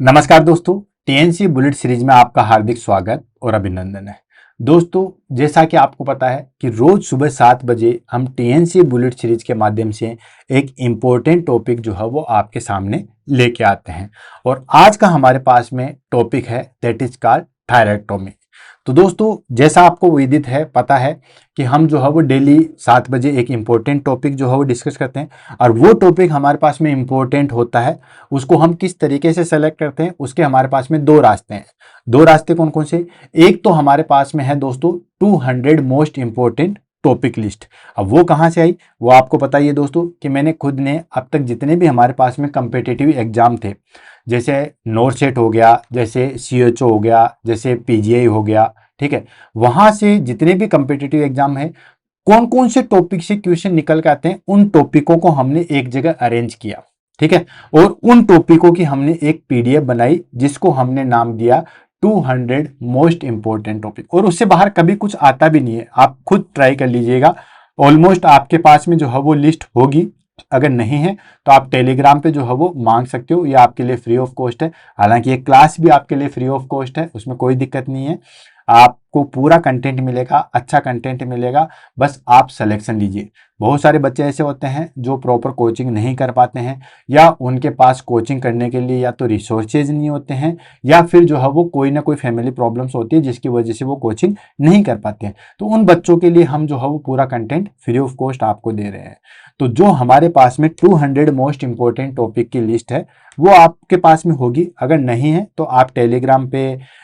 नमस्कार दोस्तों, TNC bullet series में आपका हार्दिक स्वागत और अभिनंदन है। दोस्तों, जैसा कि आपको पता है कि रोज सुबह 7 बजे हम टीएनसी बुलेट सीरीज के माध्यम से एक इम्पोर्टेंट टॉपिक जो है वो आपके सामने लेके आते हैं और आज का हमारे पास में टॉपिक है दैट इज कॉल्ड थायरैक्टोमी। तो दोस्तों, जैसा आपको विदित है, पता है कि हम जो है वो डेली 7 बजे एक इम्पोर्टेंट टॉपिक जो है वो डिस्कस करते हैं और वो टॉपिक हमारे पास में इम्पोर्टेंट होता है, उसको हम किस तरीके से सेलेक्ट करते हैं उसके हमारे पास में दो रास्ते हैं। दो रास्ते कौन कौन से? एक तो हमारे पास में है दोस्तों 200 मोस्ट इंपॉर्टेंट टॉपिक लिस्ट। अब वो कहाँ से आई वो आपको पता ही है दोस्तों कि मैंने खुद ने अब तक जितने भी हमारे पास में कंपिटिटिव एग्जाम थे, जैसे नोरसेट हो गया, जैसे सीएचओ हो गया, जैसे पीजीआई हो गया, ठीक है, वहां से जितने भी कंपिटिटिव एग्जाम है, कौन कौन से टॉपिक से क्वेश्चन निकल के आते हैं, उन टॉपिकों को हमने एक जगह अरेंज किया, ठीक है, और उन टॉपिकों की हमने एक पीडीएफ बनाई जिसको हमने नाम दिया 200 मोस्ट इंपॉर्टेंट टॉपिक। और उससे बाहर कभी कुछ आता भी नहीं है, आप खुद ट्राई कर लीजिएगा। ऑलमोस्ट आपके पास में जो है वो लिस्ट होगी, अगर नहीं है तो आप टेलीग्राम पे जो है वो मांग सकते हो, ये आपके लिए फ्री ऑफ कॉस्ट है। हालांकि ये क्लास भी आपके लिए फ्री ऑफ कॉस्ट है, उसमें कोई दिक्कत नहीं है, आपको पूरा कंटेंट मिलेगा, अच्छा कंटेंट मिलेगा, बस आप सिलेक्शन लीजिए। बहुत सारे बच्चे ऐसे होते हैं जो प्रॉपर कोचिंग नहीं कर पाते हैं, या उनके पास कोचिंग करने के लिए या तो रिसोर्सेज नहीं होते हैं, या फिर जो है वो कोई ना कोई फैमिली प्रॉब्लम्स होती है जिसकी वजह से वो कोचिंग नहीं कर पाते हैं। तो उन बच्चों के लिए हम जो है वो पूरा कंटेंट फ्री ऑफ कॉस्ट आपको दे रहे हैं। तो जो हमारे पास में 200 मोस्ट इंपॉर्टेंट टॉपिक की लिस्ट है वो आपके पास में होगी। अगर नहीं है तो आप टेलीग्राम पे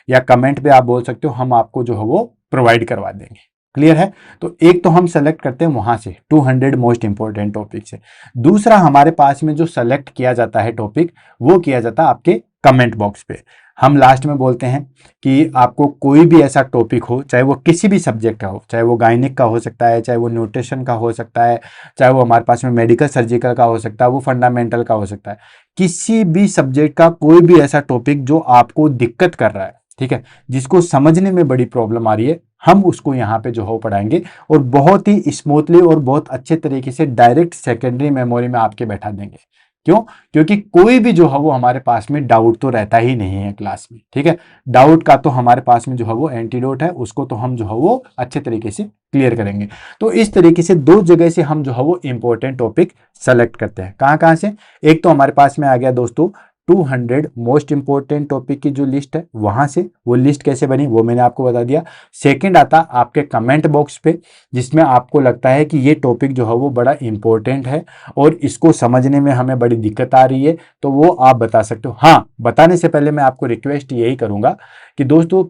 या कमेंट पे आप बोल सकते हो, हम आपको जो है वो प्रोवाइड करवा देंगे। क्लियर है? तो एक तो हम सेलेक्ट करते हैं वहां से 200 मोस्ट इंपॉर्टेंट टॉपिक से। दूसरा हमारे पास में जो सेलेक्ट किया जाता है टॉपिक, वो किया जाता है आपके कमेंट बॉक्स पे। हम लास्ट में बोलते हैं कि आपको कोई भी ऐसा टॉपिक हो, चाहे वो किसी भी सब्जेक्ट का हो, चाहे वो गायनिक का हो सकता है, चाहे वो न्यूट्रिशन का हो सकता है, चाहे वो हमारे पास में मेडिकल सर्जिकल का हो सकता है, वो फंडामेंटल का हो सकता है, किसी भी सब्जेक्ट का कोई भी ऐसा टॉपिक जो आपको दिक्कत कर रहा है, ठीक है, जिसको समझने में बड़ी प्रॉब्लम आ रही है, हम उसको यहाँ पे जो हो पढ़ाएंगे और बहुत ही स्मूथली और बहुत अच्छे तरीके से डायरेक्ट सेकेंडरी मेमोरी में आपके बैठा देंगे। क्यों? क्योंकि कोई भी जो है वो हमारे पास में डाउट तो रहता ही नहीं है क्लास में, ठीक है। डाउट का तो हमारे पास में जो है वो एंटीडोट है, उसको तो हम जो है वो अच्छे तरीके से क्लियर करेंगे। तो इस तरीके से दो जगह से हम जो है वो इंपॉर्टेंट टॉपिक सेलेक्ट करते हैं। कहाँ कहाँ से? एक तो हमारे पास में आ गया दोस्तों 200 मोस्ट इंपॉर्टेंट टॉपिक की जो लिस्ट है, वहां से। वो लिस्ट कैसे बनी वो मैंने आपको बता दिया। सेकंड आता आपके कमेंट बॉक्स पे, जिसमें आपको लगता है कि ये टॉपिक जो है वो बड़ा इंपॉर्टेंट है और इसको समझने में हमें बड़ी दिक्कत आ रही है, तो वो आप बता सकते हो। हाँ, बताने से पहले मैं आपको रिक्वेस्ट यही करूंगा कि दोस्तों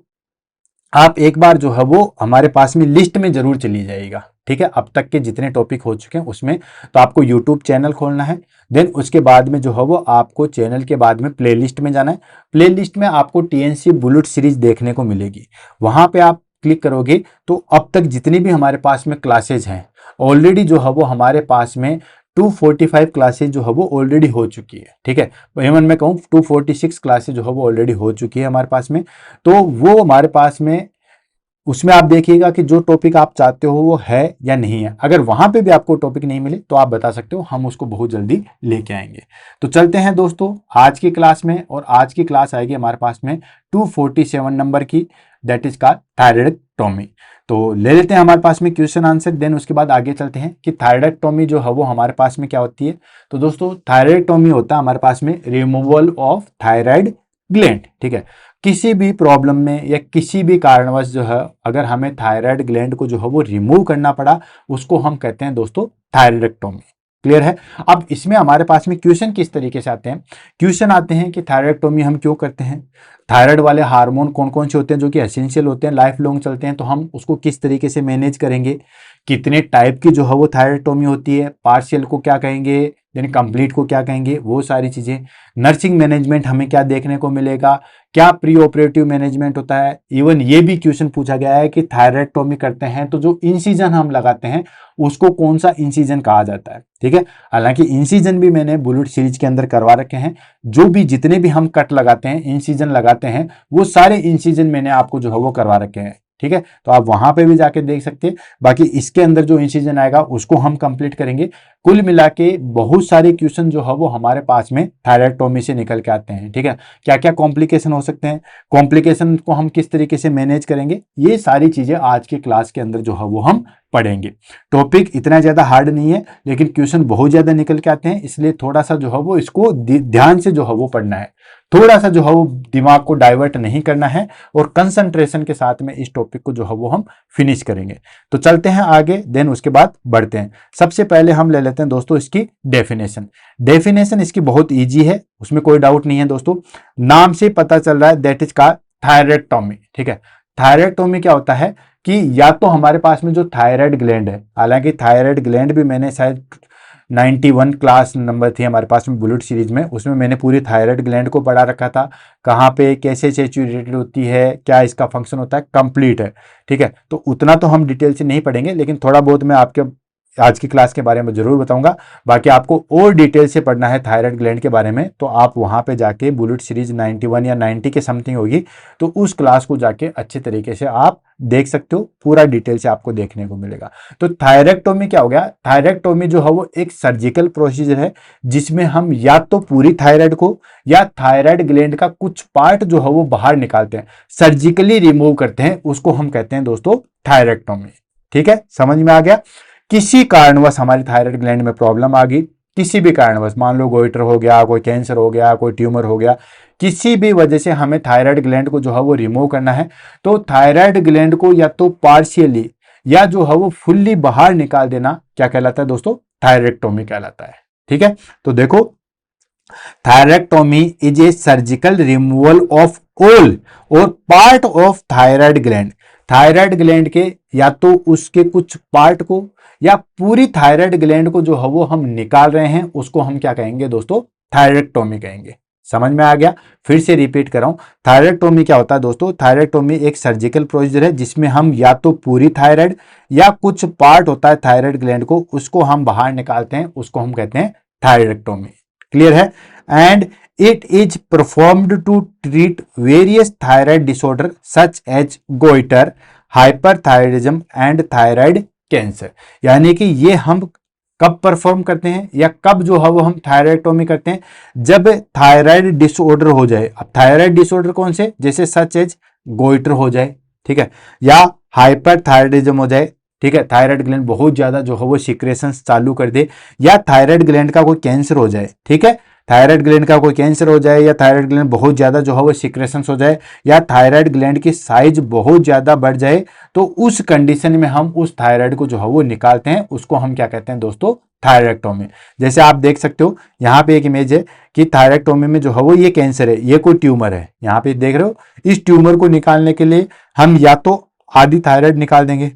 आप एक बार जो है वो हमारे पास में लिस्ट में जरूर चली जाएगा, ठीक है। अब तक के जितने टॉपिक हो चुके हैं उसमें तो आपको यूट्यूब चैनल खोलना है, देन उसके बाद में जो है वो आपको चैनल के बाद में प्लेलिस्ट में जाना है। प्लेलिस्ट में आपको टीएनसी बुलेट सीरीज देखने को मिलेगी, वहां पे आप क्लिक करोगे तो अब तक जितनी भी हमारे पास में क्लासेज हैं, ऑलरेडी जो है वो हमारे पास में 245 क्लासेज जो है वो ऑलरेडी हो चुकी है, ठीक है। इवन मैं कहूँ 246 क्लासेज जो है वो ऑलरेडी हो चुकी है हमारे पास में। तो वो हमारे पास में, उसमें आप देखिएगा कि जो टॉपिक आप चाहते हो वो है या नहीं है। अगर वहां पे भी आपको टॉपिक नहीं मिले तो आप बता सकते हो, हम उसको बहुत जल्दी लेके आएंगे। तो चलते हैं दोस्तों आज की क्लास में, और आज की क्लास आएगी हमारे पास में 247 नंबर की, दैट इज कॉल्ड थायराइडेक्टोमी। तो ले लेते हैं हमारे पास में क्वेश्चन आंसर, देन उसके बाद आगे चलते हैं कि थायराइडेक्टोमी जो है वो हमारे पास में क्या होती है। तो दोस्तों थायराइडेक्टोमी होता है हमारे पास में रिमूवल ऑफ थायराइड ग्लैंड, ठीक है। किसी भी प्रॉब्लम में या किसी भी कारणवश जो है अगर हमें थायराइड ग्लैंड को जो है वो रिमूव करना पड़ा, उसको हम कहते हैं दोस्तों थायराइडेक्टोमी। क्लियर है? अब इसमें हमारे पास में क्वेश्चन किस तरीके से आते हैं? क्वेश्चन आते हैं कि थायराइडेक्टोमी हम क्यों करते हैं, थायराइड वाले हार्मोन कौन कौन से होते हैं जो कि एसेंशियल होते हैं, लाइफ लॉन्ग चलते हैं, तो हम उसको किस तरीके से मैनेज करेंगे, कितने टाइप की जो है वो थायराइडेक्टोमी होती है, पार्शियल को क्या कहेंगे, यानी कंप्लीट को क्या कहेंगे, वो सारी चीजें। नर्सिंग मैनेजमेंट हमें क्या देखने को मिलेगा, क्या प्री ऑपरेटिव मैनेजमेंट होता है। इवन ये भी क्वेश्चन पूछा गया है कि थायराइडेक्टोमी करते हैं तो जो इंसिजन हम लगाते हैं उसको कौन सा इंसिजन कहा जाता है, ठीक है। हालांकि इंसिजन भी मैंने बुलेट सीरीज के अंदर करवा रखे हैं, जो भी जितने भी हम कट लगाते हैं, इंसिजन लगाते हैं, वो सारे इंसिजन मैंने आपको जो है वो करवा रखे हैं, ठीक है, तो आप वहां पे भी जाके देख सकते हैं। बाकी इसके अंदर जो इंसिजन आएगा उसको हम कंप्लीट करेंगे। कुल मिला के बहुत सारे क्वेश्चन जो है वो हमारे पास में थायराइडोटॉमी से निकल के आते हैं, ठीक है। क्या क्या कॉम्प्लिकेशन हो सकते हैं, कॉम्प्लिकेशन को हम किस तरीके से मैनेज करेंगे, ये सारी चीजें आज के क्लास के अंदर जो है वो हम पढ़ेंगे। टॉपिक इतना ज्यादा हार्ड नहीं है, लेकिन क्वेश्चन बहुत ज्यादा निकल के आते हैं, इसलिए थोड़ा सा जो है वो इसको ध्यान से जो है वो पढ़ना है, थोड़ा सा जो है वो दिमाग को डाइवर्ट नहीं करना है, और कंसंट्रेशन के साथ में इस टॉपिक को जो है वो हम फिनिश करेंगे। तो चलते हैं आगे, देन उसके बाद बढ़ते हैं। सबसे पहले हम ले लेते हैं दोस्तों इसकी डेफिनेशन। डेफिनेशन इसकी बहुत ईजी है, उसमें कोई डाउट नहीं है दोस्तों। नाम से पता चल रहा है, दैट इज का थायराइडोटॉमी, ठीक है। थायराइडोटॉमी क्या होता है कि या तो हमारे पास में जो थायराइड ग्लैंड है, हालांकि थायराइड ग्लैंड भी मैंने शायद 91 क्लास नंबर थी हमारे पास में बुलेट सीरीज में, उसमें मैंने पूरी थायराइड ग्लैंड को पढ़ा रखा था, कहाँ पे कैसे सैचुरेटेड होती है, क्या इसका फंक्शन होता है, कंप्लीट है, ठीक है। तो उतना तो हम डिटेल से नहीं पढ़ेंगे, लेकिन थोड़ा बहुत मैं आपके आज की क्लास के बारे में जरूर बताऊंगा। बाकी आपको और डिटेल से पढ़ना है थायराइड ग्लैंड के बारे में, तो आप वहां पे जाके बुलेट सीरीज 91 या 90 के समथिंग होगी, तो उस क्लास को जाके अच्छे तरीके से आप देख सकते हो, पूरा डिटेल से आपको देखने को मिलेगा। तो थायरेक्टोमी क्या हो गया, थायरेक्टोमी जो है वो एक सर्जिकल प्रोसीजर है, जिसमें हम या तो पूरी थायराइड को या थायराइड ग्लैंड का कुछ पार्ट जो है वो बाहर निकालते हैं, सर्जिकली रिमूव करते हैं, उसको हम कहते हैं दोस्तों थायरेक्टोमी। ठीक है, समझ में आ गया। किसी कारणवश हमारी थायराइड ग्लैंड में प्रॉब्लम आ गई, किसी भी कारणवश, मान लो गोइटर हो गया, कोई कैंसर हो गया, कोई ट्यूमर हो गया, किसी भी वजह से हमें थायराइड ग्लैंड को जो है वो रिमूव करना है, तो थायराइड ग्लैंड को या तो पार्शियली या जो है वो फुल्ली बाहर निकाल देना क्या कहलाता है दोस्तों, थायरेक्टोमी कहलाता है। ठीक है, तो देखो, thyroidectomy is a surgical removal of all or part of thyroid gland. Thyroid gland के या तो उसके कुछ पार्ट को या पूरी थायराइड ग्लैंड को जो है वो हम निकाल रहे हैं, उसको हम क्या कहेंगे दोस्तों, थायरेक्टोमी कहेंगे। समझ में आ गया, फिर से रिपीट कर रहा हूं, थायरेक्टोमी क्या होता है दोस्तों, थायरेक्टोमी एक सर्जिकल प्रोसीजर है जिसमें हम या तो पूरी थायराइड या कुछ पार्ट होता है थायराइड ग्लैंड को, उसको हम बाहर निकालते हैं, उसको हम कहते हैं थायरेक्टोमी। क्लियर है। And it is performed to treat various thyroid disorder such as goitre, hyperthyroidism and thyroid cancer. यानी कि ये हम कब परफॉर्म करते हैं या कब जो है वो हम थायराइडोटॉमी करते हैं, जब थायराइड डिसऑर्डर हो जाए। अब थायराइड डिसऑर्डर कौन से, जैसे सच एज गोइटर हो जाए, ठीक है, या हाइपरथायराइडिज्म हो जाए, ठीक है, थायराइड ग्लैंड बहुत ज्यादा जो है वो सिक्रेशंस चालू कर दे, या थायराइड ग्लैंड का कोई कैंसर हो जाए, ठीक है, थायराइड ग्लैंड का कोई कैंसर हो जाए, या थायराइड ग्लैंड बहुत ज्यादा जो है वो सिक्रेशंस हो जाए, या थायराइड ग्लैंड की साइज बहुत ज्यादा बढ़ जाए, तो उस कंडीशन में हम उस थायराइड को जो है वो निकालते हैं, उसको हम क्या कहते हैं दोस्तों, थायरेक्टोमी। जैसे आप देख सकते हो यहाँ पे एक इमेज है कि थायरेक्टोमी में जो है वो ये कैंसर है, ये कोई ट्यूमर है, यहाँ पे देख रहे हो। इस ट्यूमर को निकालने के लिए हम या तो आधी थायराइड निकाल देंगे,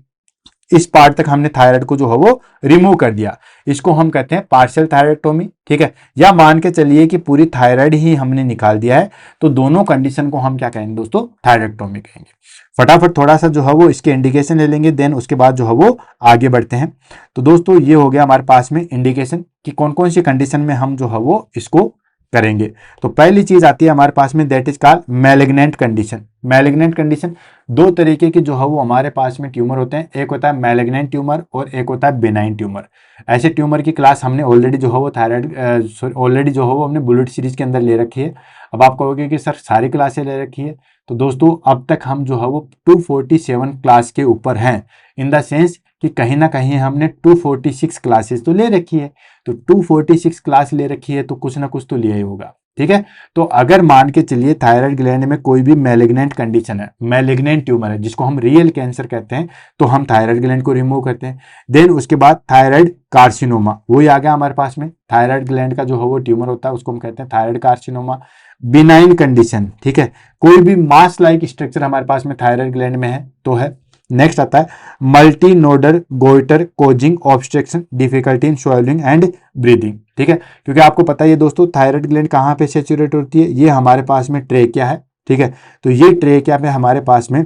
इस पार्ट तक हमने थायराइड को जो है वो रिमूव कर दिया, इसको हम कहते हैं पार्शियल थायरेक्टोमी, ठीक है, या मान के चलिए कि पूरी थायराइड ही हमने निकाल दिया है, तो दोनों कंडीशन को हम क्या कहेंगे दोस्तों, थायरेक्टोमी कहेंगे। फटाफट थोड़ा सा जो है वो इसके इंडिकेशन ले लेंगे, देन उसके बाद जो है वो आगे बढ़ते हैं। तो दोस्तों ये हो गया हमारे पास में इंडिकेशन कि कौन कौन सी कंडीशन में हम जो है वो इसको करेंगे। तो पहली चीज आती है हमारे पास में, that is called malignant condition. Malignant condition, दो तरीके के जो है वो हमारे पास में ट्यूमर होते हैं, एक होता है मैलिग्नेंट ट्यूमर और एक होता है बेनाइन ट्यूमर। ऐसे ट्यूमर की क्लास हमने ऑलरेडी जो है वो थायराइड ऑलरेडी जो है वो हमने बुलेट सीरीज के अंदर ले रखी है। अब आप कहोगे कि सर सारी क्लासें ले रखी है, तो दोस्तों अब तक हम जो है वो 247 क्लास के ऊपर हैं, इन द सेंस कि कहीं ना कहीं हमने 246 क्लासेस तो ले रखी है, तो 246 क्लास ले रखी है तो कुछ ना कुछ तो लिया ही होगा। ठीक है, तो अगर मान के चलिए थायराइड ग्लैंड में कोई भी मैलिग्नेंट कंडीशन है, मैलिग्नेंट ट्यूमर है जिसको हम रियल कैंसर कहते हैं, तो हम थायराइड ग्लैंड को रिमूव करते हैं। देन उसके बाद थायराइड कार्सिनोमा, वही आ गया हमारे पास में, थायराइड ग्लैंड का जो है वो ट्यूमर होता है उसको हम कहते हैं थायराइड कार्सिनोमा। बिनाइन कंडीशन, ठीक है, कोई भी मास लाइक स्ट्रक्चर हमारे पास में थायराइड ग्लैंड में है तो है। नेक्स्ट आता है multi nodal goitre causing obstruction, difficulty in swelling and breathing. ठीक है, क्योंकि आपको पता है ये दोस्तों थायराइड ग्लैंड कहाँ पे सैचुरेट होती है, ये हमारे पास में ट्रेकिया है। ठीक है, तो ये ट्रेकिया में हमारे पास में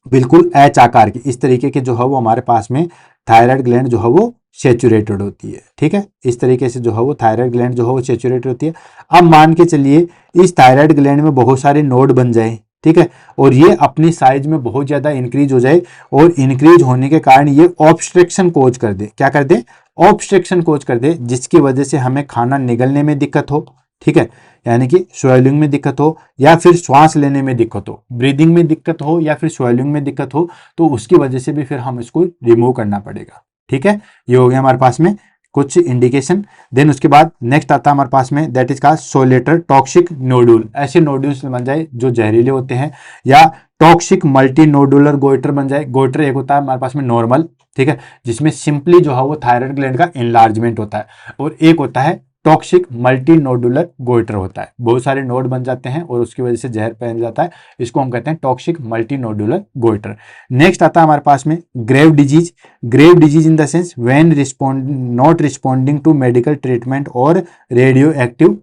बिल्कुल एच आकार की इस तरीके के जो है वो हमारे पास में थायराइड ग्लैंड जो है वो सैचुरेटेड होती है। ठीक है, इस तरीके से जो है वो थायराइड ग्लैंड जो है वो सैचुरेटेड होती है। अब मान के चलिए इस थायराइड ग्लैंड में बहुत सारे नोड बन जाए, ठीक है, और ये अपनी साइज में बहुत ज्यादा इंक्रीज हो जाए और इंक्रीज होने के कारण ये ऑब्स्ट्रक्शन कोज कर दे। क्या कर दे? ऑब्स्ट्रक्शन कोज कर दे, जिसकी वजह से हमें खाना निगलने में दिक्कत हो, ठीक है, यानी कि स्वेलिंग में दिक्कत हो या फिर श्वास लेने में दिक्कत हो, ब्रीदिंग में दिक्कत हो या फिर स्वेलिंग में दिक्कत हो, तो उसकी वजह से भी फिर हम इसको रिमूव करना पड़ेगा। ठीक है, ये हो गया हमारे पास में कुछ इंडिकेशन। देन उसके बाद नेक्स्ट आता है हमारे पास में, दैट इज का सोलेटर टॉक्सिक नोडुल। ऐसे नोड्यूल्स बन जाए जो जहरीले होते हैं, या टॉक्सिक मल्टी नोडुलर गोइटर बन जाए। गोइटर एक होता है हमारे पास में नॉर्मल, ठीक है, जिसमें सिंपली जो है वो थायराइड ग्लैंड का इनलार्जमेंट होता है, और एक होता है टॉक्सिक मल्टी नोडुलर गोइटर होता है, बहुत सारे नोड बन जाते हैं और उसकी वजह से जहर फैल जाता है, इसको हम कहते हैं toxic multi nodular goitre. Next आता है हमारे पास में grave disease. Grave disease in the sense when not responding to medical treatment और रेडियो एक्टिव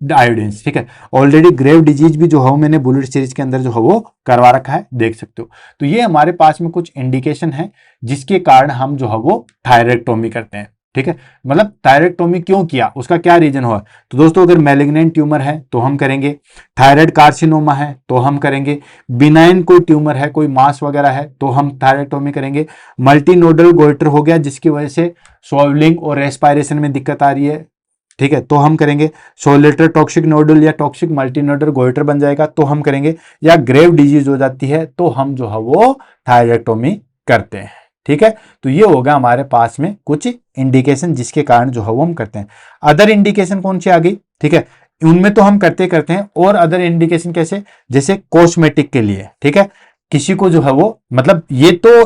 आयोडीन्स। ठीक है, ऑलरेडी ग्रेव डिजीज भी जो है मैंने बुलेट सीरीज के अंदर जो है वो करवा रखा है, देख सकते हो। तो ये हमारे पास में कुछ इंडिकेशन है जिसके कारण हम जो है वो थायरेक्टोमी करते हैं। ठीक है, मतलब थायरेक्टोमी क्यों किया, उसका क्या रीजन हुआ। तो दोस्तों अगर मैलिग्नेंट ट्यूमर है तो हम करेंगे, थायराइड कार्सिनोमा है तो हम करेंगे, बिनाइन कोई ट्यूमर है, कोई मास वगैरह है तो हम थायरेक्टोमी करेंगे, मल्टीनोडल गोइटर हो गया जिसकी वजह से स्वॉवलिंग और रेस्पायरेशन में दिक्कत आ रही है, ठीक है, तो हम करेंगे, सोलेटर टॉक्सिक नोडल या टॉक्सिक मल्टीनोडल गोइटर बन जाएगा तो हम करेंगे, या ग्रेव डिजीज हो जाती है तो हम जो है वो थायरेक्टोमी करते हैं। ठीक है, तो ये होगा हमारे पास में कुछ इंडिकेशन जिसके कारण जो है वो हम करते हैं। अदर इंडिकेशन कौन सी आ गई, ठीक है, उनमें तो हम करते हैं, और अदर इंडिकेशन कैसे, जैसे कॉस्मेटिक के लिए, ठीक है, किसी को जो है वो, मतलब ये तो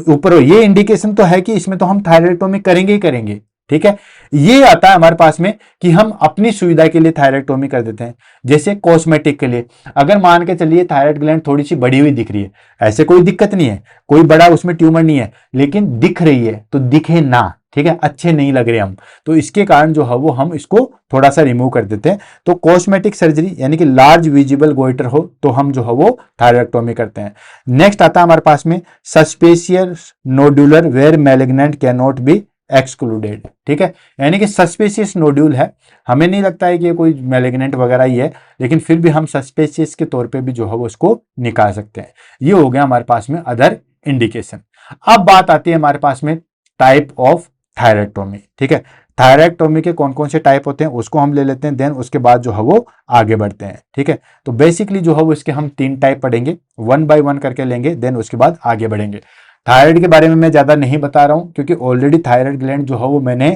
ऊपर ये इंडिकेशन तो है कि इसमें तो हम थायरेक्टोमी करेंगे ही करेंगे। ठीक है, ये आता है हमारे पास में कि हम अपनी सुविधा के लिए थायरेक्टोमी कर देते हैं। जैसे कॉस्मेटिक के लिए, अगर मान के चलिए थायराइड ग्लैंड थोड़ी सी बड़ी हुई दिख रही है, ऐसे कोई दिक्कत नहीं है, कोई बड़ा उसमें ट्यूमर नहीं है, लेकिन दिख रही है तो दिखे ना, ठीक है, अच्छे नहीं लग रहे हम, तो इसके कारण जो है वो हम इसको थोड़ा सा रिमूव कर देते हैं। तो कॉस्मेटिक सर्जरी यानी कि लार्ज विजिबल गोइटर हो तो हम जो है वो थायरेक्टोमी करते हैं। नेक्स्ट आता है हमारे पास में suspicious nodular where malignant can not be excluded. ठीक है, यानी कि सस्पेशियस नोड्यूल है, हमें नहीं लगता है कि ये कोई मैलिग्नेंट वगैरह ही है, लेकिन फिर भी हम सस्पेशियस के तौर पे भी जो है वो उसको निकाल सकते हैं। ये हो गया हमारे पास में अदर इंडिकेशन। अब बात आती है हमारे पास में टाइप ऑफ थायरेक्टोमी। ठीक है, थायरेक्टोमी के कौन कौन से टाइप होते हैं उसको हम ले लेते हैं, देन उसके बाद जो है वो आगे बढ़ते हैं। ठीक है, तो बेसिकली जो है वो इसके हम 3 टाइप पढ़ेंगे, 1 बाय 1 करके लेंगे, देन उसके बाद आगे बढ़ेंगे। थायराइड के बारे में मैं ज़्यादा नहीं बता रहा हूँ क्योंकि ऑलरेडी थायराइड ग्लैंड जो है वो मैंने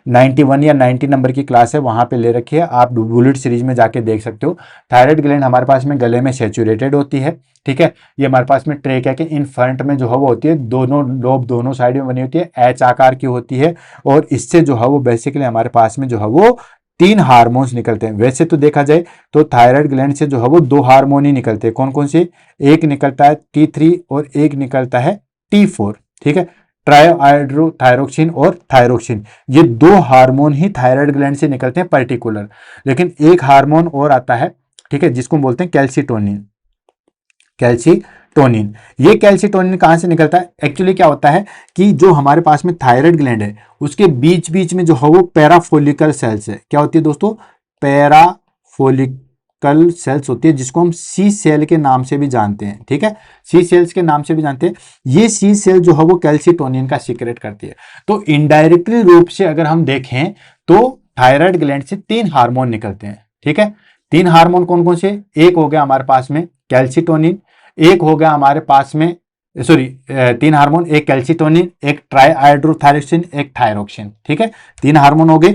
91 या 90 नंबर की क्लास है वहाँ पे ले रखी है, आप बुलेट सीरीज में जाके देख सकते हो। थायराइड ग्लैंड हमारे पास में गले में सेचुरेटेड होती है। ठीक है, ये हमारे पास में ट्रेकिया के इन फ्रंट में जो है वो होती है, दोनों लोब दोनों साइड में बनी होती है, एच आकार की होती है, और इससे जो है वो बेसिकली हमारे पास में जो है वो 3 हार्मोन्स निकलते हैं। वैसे तो देखा जाए तो थायराइड ग्लैंड से जो है वो 2 हार्मोन ही निकलते हैं। कौन कौन से, एक निकलता है T3 और एक निकलता है T4। ठीक है, ट्रायोहाइड्रोथायरोक्सिन और थायरोक्सिन, ये 2 हार्मोन ही थायराइड ग्लैंड से निकलते हैं पर्टिकुलर। लेकिन एक हार्मोन और आता है, ठीक है, जिसको बोलते हैं कैल्सिटोनिन। कैल्सिटोनिन, ये कैल्सिटोनिन कहां से निकलता है, एक्चुअली क्या होता है कि जो हमारे पास में थायराइड ग्लैंड है उसके बीच बीच में जो है वो पैराफोलिकल सेल्स है। क्या होती है दोस्तों, पैराफोलिकल सेल्स होती है, जिसको हम सी सेल के नाम से भी जानते हैं। ठीक है, सी सेल्स के नाम से भी जानते हैं। ये सी सेल जो है वो कैल्सिटोनिन का सीक्रेट करती है। तो इनडायरेक्टली रूप से अगर हम देखें तो थायराइड ग्लैंड से 3 हार्मोन निकलते हैं। ठीक है, 3 हार्मोन कौन कौन से, एक हो गया हमारे पास में कैल्सिटोनिन, एक हो गया हमारे पास में 3 हार्मोन, एक कैल्सिटोनिन, एक ट्राईहाइड्रोथायरोक्सिन, एक थायरोक्सिन। ठीक है, 3 हार्मोन हो गए,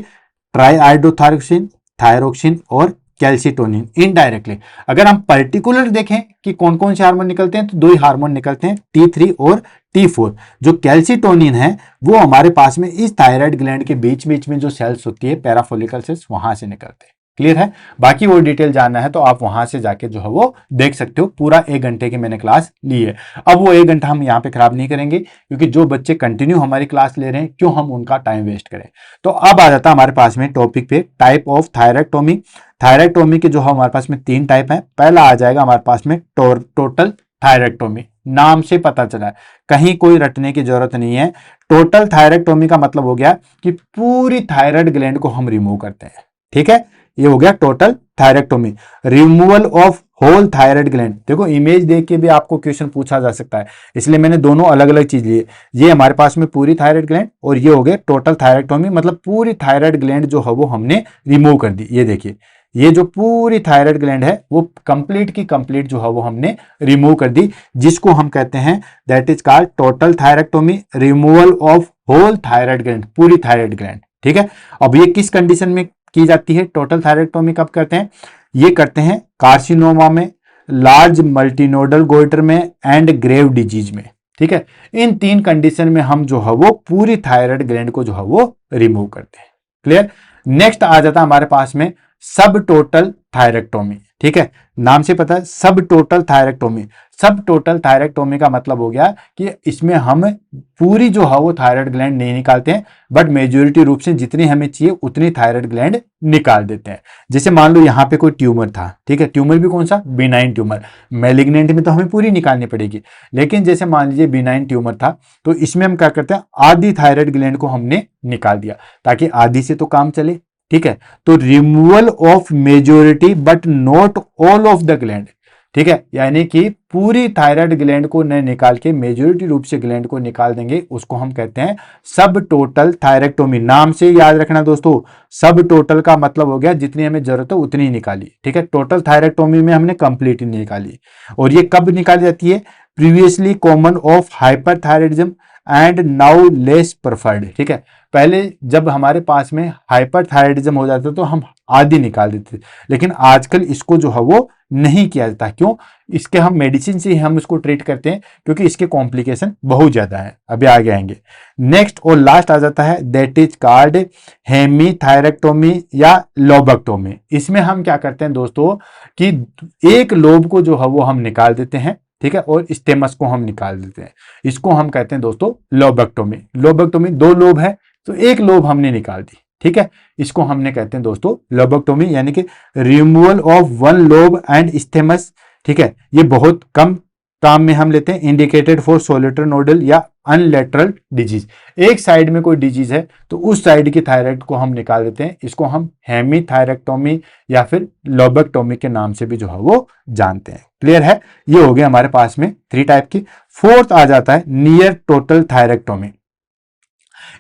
ट्राईहाइड्रोथायरोक्सिन, थायरोक्सिन और कैल्सिटोनिन। इनडायरेक्टली अगर हम पर्टिकुलर देखें कि कौन कौन से हार्मोन निकलते हैं तो 2 ही हार्मोन निकलते हैं, T3 और T4। जो कैल्सिटोनिन है वो हमारे पास में इस थायराइड ग्लैंड के बीच बीच में जो सेल्स होती है पैराफोलिकल सेल्स, वहां से निकलते हैं। क्लियर है, बाकी वो डिटेल जानना है तो आप वहां से जाके जो है वो देख सकते हो। पूरा 1 घंटे की मैंने क्लास ली है। अब वो 1 घंटा हम यहाँ पे खराब नहीं करेंगे क्योंकि जो बच्चे कंटिन्यू हमारी क्लास ले रहे हैं, क्यों हम उनका टाइम वेस्ट करें। तो अब आ जाता है हमारे पास में टॉपिक पे, टाइप ऑफ थायरेक्टोमी। थायरेक्टोमी के जो है हमारे पास में 3 टाइप है। पहला आ जाएगा हमारे पास में टोटल थायरेक्टोमी, नाम से पता चला है, कहीं कोई रटने की जरूरत नहीं है। टोटल थायरेक्टोमी का मतलब हो गया कि पूरी थायराइड ग्लैंड को हम रिमूव करते हैं। ठीक है, ये हो गया total thyroidectomy. Removal of whole thyroid gland, देखो इमेज देख के भी आपको क्वेश्चन पूछा जा सकता है, इसलिए मैंने दोनों अलग अलग चीज लिए। ये हमारे पास में पूरी थायराइड ग्लैंड और ये हो गए टोटल थायरेक्टोमी, मतलब पूरी थायराइड ग्लैंड जो है वो हमने रिमूव कर दी। ये देखिए, ये जो पूरी थायराइड ग्लैंड है वो कंप्लीट की कंप्लीट जो है वो हमने रिमूव कर दी, जिसको हम कहते हैं that is called total thyroidectomy, removal of whole thyroid gland, पूरी थायराइड ग्लैंड। ठीक है, अब ये किस कंडीशन में की जाती है? टोटल थायरेक्टोमी कब करते हैं? ये करते हैं कार्सिनोमा में, लार्ज मल्टीनोडल गोइटर में एंड ग्रेव डिजीज में। ठीक है, इन तीन कंडीशन में हम जो है वो पूरी थायराइड ग्लैंड को जो है वो रिमूव करते हैं। क्लियर? नेक्स्ट आ जाता है हमारे पास में सब टोटल थायरेक्टोमी। ठीक है, नाम से पता है सब टोटल थायरेक्टोमी। सब टोटल थायरेक्टोमी का मतलब हो गया कि इसमें हम पूरी जो है वो थायराइड ग्लैंड नहीं निकालते हैं, बट मेजोरिटी रूप से जितनी हमें चाहिए उतनी थायराइड ग्लैंड निकाल देते हैं। जैसे मान लो यहाँ पे कोई ट्यूमर था, ठीक है, ट्यूमर भी कौन सा? Benign tumour. मैलिग्नेंट में तो हमें पूरी निकालनी पड़ेगी, लेकिन जैसे मान लीजिए बिनाइन ट्यूमर था, तो इसमें हम क्या करते हैं, आधी थायराइड ग्लैंड को हमने निकाल दिया, ताकि आधी से तो काम चले। ठीक है, तो removal of majority but not all of the gland. ठीक है, यानी कि पूरी थायराइड ग्लैंड को न निकाल के मेजोरिटी रूप से ग्लैंड को निकाल देंगे, उसको हम कहते हैं सब टोटल थायरेक्टोमी। नाम से याद रखना दोस्तों, सब टोटल का मतलब हो गया जितनी हमें जरूरत है उतनी निकाली। ठीक है, टोटल थायरेक्टोमी में हमने कंप्लीट निकाली। और ये कब निकाली जाती है? Previously common of hyperthyroidism and now less preferred. ठीक है, पहले जब हमारे पास में हाइपरथायराइडिज्म हो जाता तो हम आधी निकाल देते थे, लेकिन आजकल इसको जो है वो नहीं किया जाता। क्यों? इसके हम मेडिसिन से ही हम इसको ट्रीट करते हैं, क्योंकि इसके कॉम्प्लिकेशन बहुत ज्यादा है। अभी आगे आएंगे। नेक्स्ट और लास्ट आ जाता है दैट इज कॉल्ड हेमीथायरेक्टोमी या लोबेक्टोमी। इसमें हम क्या करते हैं दोस्तों कि एक लोब को जो है वो हम निकाल देते हैं, ठीक है, और स्टेमस को हम निकाल देते हैं। इसको हम कहते हैं दोस्तों लोबेक्टोमी। लोबेक्टोमी, दो लोब है तो एक लोब हमने निकाल दी। ठीक है, इसको हमने कहते हैं दोस्तों लोबेक्टोमी, यानी कि removal of one lobe and stems. ठीक है, ये बहुत कम काम में हम लेते हैं, इंडिकेटेड फॉर सोलेटर नोडल या अनलेटरल डिजीज। एक साइड में कोई डिजीज है तो उस साइड की थायराइड को हम निकाल देते हैं, इसको हम हेमीथायरेक्टोमी या फिर लोबेक्टोमी के नाम से भी जो है वो जानते हैं। क्लियर है? ये हो गया हमारे पास में 3 टाइप की। फोर्थ आ जाता है नियर टोटल थायरेक्टोमी।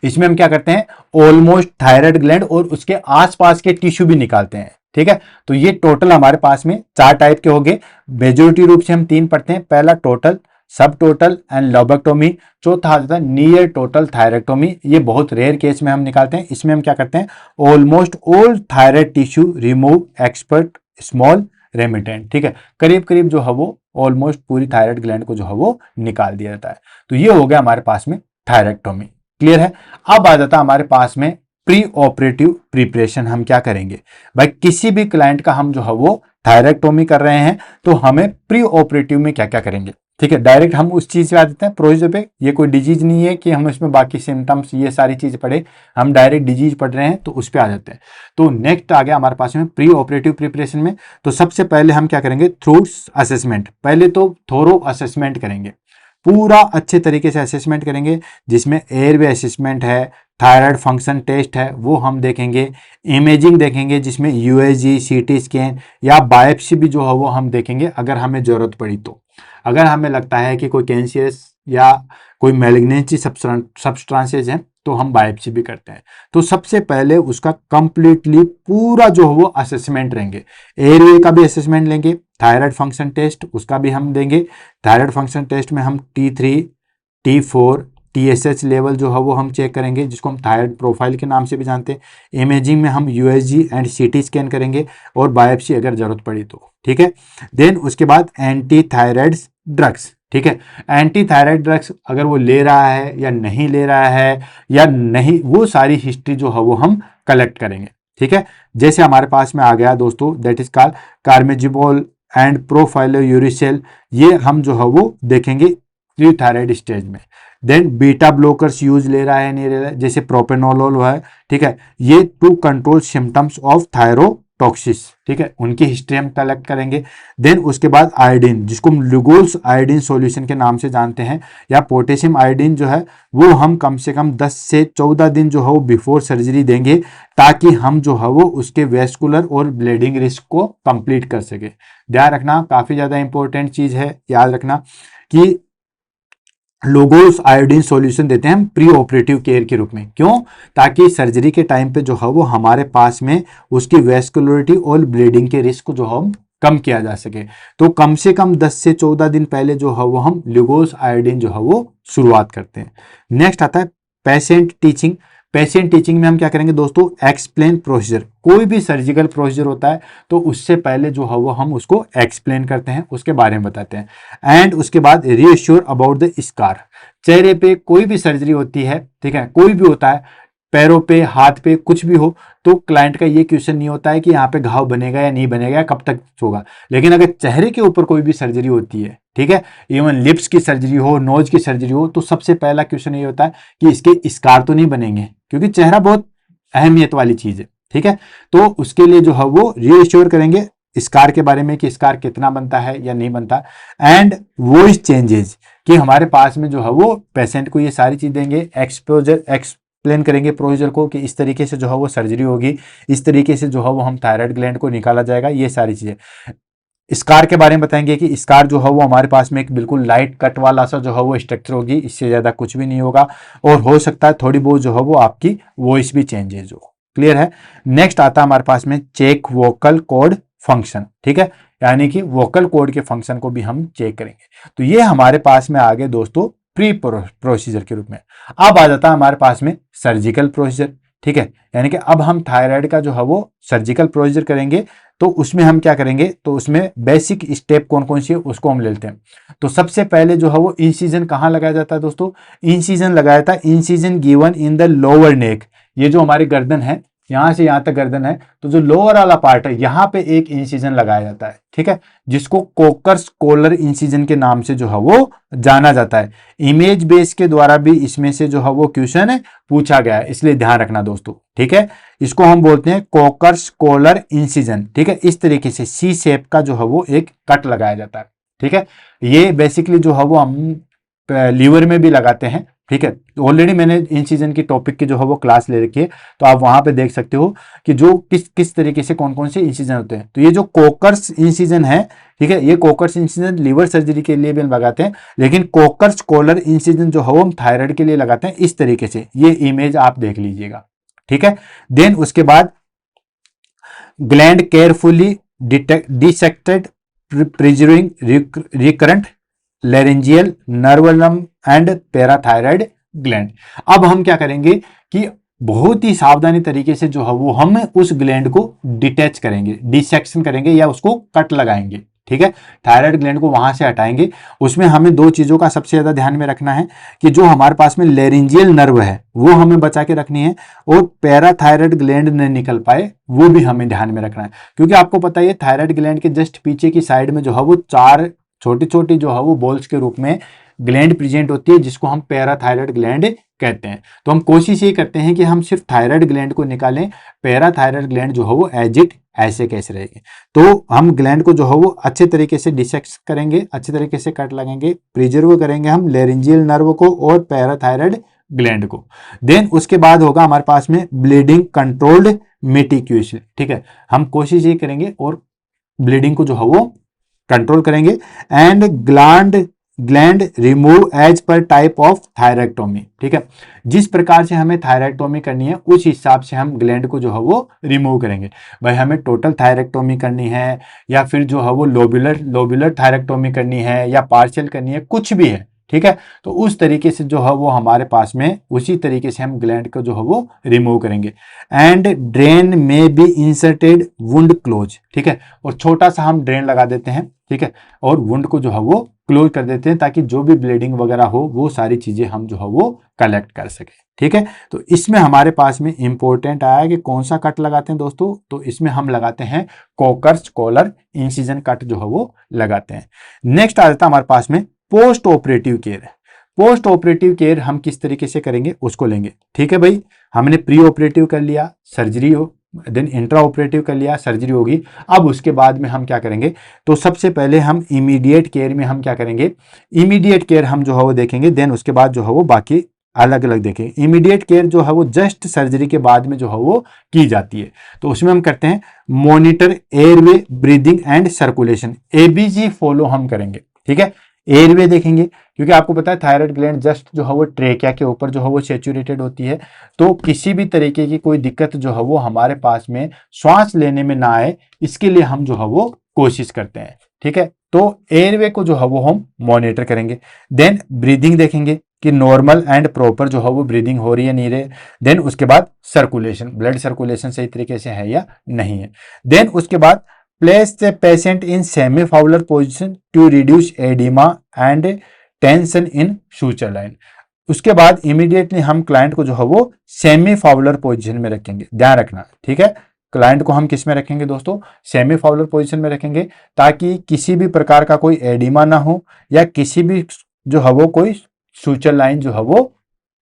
इसमें हम क्या करते हैं, ऑलमोस्ट थायराइड ग्लैंड और उसके आसपास के टिश्यू भी निकालते हैं। ठीक है, तो ये टोटल हमारे पास में 4 टाइप के हो गए। मेजोरिटी रूप से हम 3 पढ़ते हैं, पहला टोटल, सब टोटल एंड लोबेक्टोमी। चौथा आ जाता है नियर टोटल थायरेक्टोमी। ये बहुत रेयर केस में हम निकालते हैं। इसमें हम क्या करते हैं, almost all thyroid tissue remove expert small remittent. ठीक है, करीब करीब जो है वो ऑलमोस्ट पूरी थायराइड ग्लैंड को जो है वो निकाल दिया जाता है। तो ये हो गया हमारे पास में थायरेक्टोमी। क्लियर है? अब आ जाता है हमारे पास में प्री ऑपरेटिव प्रिपरेशन। हम क्या करेंगे भाई, किसी भी क्लाइंट का हम जो है वो थायरेक्टोमी कर रहे हैं तो हमें प्री ऑपरेटिव में क्या क्या करेंगे। ठीक है, डायरेक्ट हम उस चीज पे आ जाते हैं प्रोसीजर पे। ये कोई डिजीज नहीं है कि हम इसमें बाकी सिम्टम्स ये सारी चीज पढ़े, हम डायरेक्ट डिजीज पढ़ रहे हैं तो उस पे आ जाते हैं। तो नेक्स्ट आ गया हमारे पास में प्री ऑपरेटिव प्रिपरेशन में। तो सबसे पहले हम क्या करेंगे, थ्रूट्स असेसमेंट। पहले तो थोरो असेसमेंट करेंगे, पूरा अच्छे तरीके से असेसमेंट करेंगे, जिसमें एयरवे असेसमेंट है, थायराइड फंक्शन टेस्ट है वो हम देखेंगे, इमेजिंग देखेंगे जिसमें यूएसजी, सीटी स्कैन या बायोप्सी भी जो है वो हम देखेंगे अगर हमें जरूरत पड़ी तो। अगर हमें लगता है कि कोई कैंसरस या कोई मैलिग्नेंसी सब्सटेंसेस हैं तो हम बायोप्सी भी करते हैं। तो सबसे पहले उसका कंप्लीटली पूरा जो है वो असेसमेंट रहेंगे। एयरवे का भी असेसमेंट लेंगे, थायराइड फंक्शन टेस्ट उसका भी हम देंगे। थायराइड फंक्शन टेस्ट में हम T3, T4, TSH लेवल जो है वो हम चेक करेंगे, जिसको हम थायराइड प्रोफाइल के नाम से भी जानते हैं। इमेजिंग में हम USG एंड CT स्कैन करेंगे और बायोप्सी अगर जरूरत पड़ी तो। ठीक है, देन उसके बाद एंटी थायराइड ड्रग्स। ठीक है, एंटी थायराइड ड्रग्स अगर वो ले रहा है या नहीं ले रहा है या नहीं, वो सारी हिस्ट्री जो है वो हम कलेक्ट करेंगे। ठीक है, जैसे हमारे पास में आ गया दोस्तों दैट इज कॉल्ड कार्मेजिबोल एंड प्रोफाइलोयूरिसेल। ये हम जो है वो देखेंगे प्री थायराइड स्टेज में। देन बीटा ब्लॉकर्स यूज ले रहा है नहीं ले रहा है, जैसे प्रोपेनोलोल है। ठीक है, ये to control symptoms of thyrotoxicosis, ठीक है, उनकी हिस्ट्री हम कलेक्ट करेंगे। देन उसके बाद आयोडीन, जिसको हम लुगोल्स आयोडीन सॉल्यूशन के नाम से जानते हैं, या पोटेशियम आयोडीन जो है वो हम कम से कम 10 से 14 दिन जो है वो बिफोर सर्जरी देंगे, ताकि हम जो है वो उसके वेस्कुलर और ब्लीडिंग रिस्क को कंप्लीट कर सके। ध्यान रखना, काफी ज्यादा इंपॉर्टेंट चीज है, याद रखना कि लोगोस आयोडीन सॉल्यूशन देते हैं हम प्री ऑपरेटिव केयर के रूप में। क्यों? ताकि सर्जरी के टाइम पे जो है वो हमारे पास में उसकी वेस्कुलरिटी और ब्लीडिंग के रिस्क को जो हम कम किया जा सके। तो कम से कम 10 से 14 दिन पहले जो है वो हम लुगोस आयोडीन जो है वो शुरुआत करते हैं। नेक्स्ट आता है पेशेंट टीचिंग। पेशेंट टीचिंग में हम क्या करेंगे दोस्तों? Explain procedure. कोई भी सर्जिकल प्रोसीजर होता है तो उससे पहले जो है वो हम उसको एक्सप्लेन करते हैं, उसके बारे में बताते हैं। एंड उसके बाद रीअश्योर अबाउट द स्कार। चेहरे पे कोई भी सर्जरी होती है, ठीक है, कोई भी होता है, पैरों पे, हाथ पे, कुछ भी हो, तो क्लाइंट का ये क्वेश्चन नहीं होता है कि यहाँ पे घाव बनेगा या नहीं बनेगा, कब तक होगा। लेकिन अगर चेहरे के ऊपर कोई भी सर्जरी होती है, ठीक है, इवन लिप्स की सर्जरी हो, नोज की सर्जरी हो, तो सबसे पहला क्वेश्चन ये होता है कि इसके स्कार तो नहीं बनेंगे, क्योंकि चेहरा बहुत अहमियत वाली चीज है, ठीक है। तो उसके लिए जो है वो रीअश्योर करेंगे स्कार के बारे में कि स्कार कितना बनता है या नहीं बनता। एंड वॉइस चेंजेस, कि हमारे पास में जो है वो पेशेंट को ये सारी चीज देंगे, एक्सप्लेन करेंगे प्रोसीजर को कि इस तरीके से जो है वो सर्जरी होगी, इस तरीके से जो है वो हम थायराइड ग्लैंड को निकाला जाएगा, ये सारी चीजें। स्कार के बारे में बताएंगे कि स्कार जो है वो हमारे पास में एक बिल्कुल लाइट कट वाला सा जो है वो स्ट्रक्चर होगी, इससे ज्यादा कुछ भी नहीं होगा, और हो सकता है थोड़ी बहुत जो है वो आपकी वॉइस भी चेंजेस हो। क्लियर है? नेक्स्ट आता है हमारे पास में चेक वोकल कॉर्ड फंक्शन, ठीक है, यानी कि वोकल कॉर्ड के फंक्शन को भी हम चेक करेंगे। तो ये हमारे पास में आ गए दोस्तों प्री प्रोसीजर के रूप में। अब आ जाता है हमारे पास में सर्जिकल प्रोसीजर, ठीक है, यानी कि अब हम थायराइड का जो है वो सर्जिकल प्रोसीजर करेंगे। तो उसमें हम क्या करेंगे? तो उसमें बेसिक स्टेप कौन कौन सी है उसको हम लेते हैं। तो सबसे पहले जो है वो इंसिजन कहाँ लगाया जाता है दोस्तों? इंसिजन लगाया था, incision given in the lower neck. ये जो हमारी गर्दन है, यहां से यहां तक गर्दन है, तो जो लोअर वाला पार्ट है यहां पे एक इंसिजन लगाया जाता है, ठीक है, जिसको कोकर्स कॉलर इंसिजन के नाम से जो है वो जाना जाता है। इमेज बेस के द्वारा भी इसमें से जो है वो क्वेश्चन पूछा गया है, इसलिए ध्यान रखना दोस्तों, ठीक है। इसको हम बोलते हैं कोकर्स कॉलर इंसिजन, ठीक है। इस तरीके से सी शेप का जो है वो एक कट लगाया जाता है, ठीक है। ये बेसिकली जो है वो हम लीवर में भी लगाते हैं, ठीक है। ऑलरेडी मैंने इंसिजन की टॉपिक की जो है वो क्लास ले रखी है, तो आप वहां पे देख सकते हो कि जो किस किस तरीके से कौन कौन से इंसिजन होते हैं। तो ये जो कोकर्स इंसिजन है, ठीक है, ये कोकर्स इंसिजन लीवर सर्जरी के लिए भी हम लगाते हैं, लेकिन कोकर्स कॉलर इंसिजन जो है वो हम थायराइड के लिए लगाते हैं। इस तरीके से ये इमेज आप देख लीजिएगा, ठीक है। देन उसके बाद gland carefully dissected preserving recurrent laryngeal nerve and parathyroid gland. अब हम क्या करेंगे कि बहुत ही सावधानी तरीके से जो है वो हम उस ग्लैंड को डिटैच करेंगे, डिसेक्शन करेंगे या उसको कट लगाएंगे, ठीक है। थायराइड ग्लैंड को वहां से हटाएंगे। उसमें हमें दो चीजों का सबसे ज्यादा ध्यान में रखना है कि जो हमारे पास में लेरेंजियल नर्व है वो हमें बचा के रखनी है, और पैराथायराइड ग्लैंड न निकल पाए वो भी हमें ध्यान में रखना है। क्योंकि आपको पता है थायराइड ग्लैंड के जस्ट पीछे की साइड में जो है वो 4 छोटी छोटी जो है वो बॉल्स के रूप में ग्लैंड प्रेजेंट होती है, जिसको हम पैराथायराइड ग्लैंड कहते हैं। तो हम कोशिश ये करते हैं कि हम सिर्फ थायराइड ग्लैंड को निकालें, पैराथायराइड ग्लैंड जो है वो एज इट ऐसे कैसे रहेगी। तो हम ग्लैंड को जो है वो अच्छे तरीके से डिसेक्ट करेंगे, अच्छे तरीके से कट लगाएंगे, प्रिजर्व करेंगे हम लेरेंजियल नर्व को और पैराथायराइड ग्लैंड को। देन उसके बाद होगा हमारे पास में ब्लीडिंग कंट्रोल्ड मेटिक्यूशन, ठीक है। हम कोशिश ये करेंगे और ब्लीडिंग को जो है वो कंट्रोल करेंगे। And gland remove as per type of thyroidectomy, ठीक है। जिस प्रकार से हमें थायरेक्टोमी करनी है उस हिसाब से हम ग्लैंड को जो है वो रिमूव करेंगे। भाई हमें टोटल थायरेक्टोमी करनी है या फिर जो है वो लोबुलर थायरेक्टोमी करनी है या पार्शियल करनी है, कुछ भी है, ठीक है। तो उस तरीके से जो है वो हमारे पास में उसी तरीके से हम ग्लैंड को जो है वो रिमूव करेंगे। एंड ड्रेन में बी इंसर्टेड वुंड क्लोज, ठीक है, और छोटा सा हम ड्रेन लगा देते हैं, ठीक है, और वुंड को जो है वो क्लोज कर देते हैं, ताकि जो भी ब्लीडिंग वगैरह हो वो सारी चीजें हम जो है वो कलेक्ट कर सके, ठीक है। तो इसमें हमारे पास में इंपॉर्टेंट आया कि कौन सा कट लगाते हैं दोस्तों, तो इसमें हम लगाते हैं कोकर्स कॉलर इंसिजन कट जो है वो लगाते हैं। नेक्स्ट आ जाता है हमारे पास में post operative care. Post operative care हम किस तरीके से करेंगे उसको लेंगे, ठीक है भाई। हमने प्री ऑपरेटिव कर लिया, सर्जरी देन इंट्रा ऑपरेटिव कर लिया, सर्जरी होगी। अब उसके बाद में हम क्या करेंगे, तो सबसे पहले हम इमीडिएट केयर में हम क्या करेंगे, इमीडिएट केयर हम जो है वो देखेंगे, देन उसके बाद जो है वो बाकी अलग अलग देखेंगे। इमीडिएट केयर जो है वो जस्ट सर्जरी के बाद में जो है वो की जाती है। तो उसमें हम करते हैं monitor airway, breathing and circulation, ABG follow हम करेंगे। ठीक है, एयरवे देखेंगे क्योंकि आपको पता है थायराइड ग्लैंड जस्ट जो है वो ट्रेकिया के ऊपर जो है वो सेचुरेटेड होती है, तो किसी भी तरीके की कोई दिक्कत जो है वो हमारे पास में श्वास लेने में ना आए, इसके लिए हम जो है वो कोशिश करते हैं। ठीक है, तो एयरवे को जो है वो हम मॉनिटर करेंगे। देन ब्रीदिंग देखेंगे कि नॉर्मल एंड प्रॉपर जो है वो ब्रीदिंग हो रही है नहीं रही। देन उसके बाद सर्कुलेशन, ब्लड सर्कुलेशन सही तरीके से है या नहीं है। देन उसके बाद place the patient in semi Fowler position to reduce oedema and tension in suture line. उसके बाद इमीडिएटली हम क्लाइंट को जो है वो सेमी फाउलर पोजिशन में रखेंगे, ध्यान रखना। ठीक है, क्लाइंट को हम किस में रखेंगे दोस्तों, सेमी फाउलर पोजिशन में रखेंगे, ताकि किसी भी प्रकार का कोई एडिमा ना हो या किसी भी जो है वो कोई सूचर लाइन जो है वो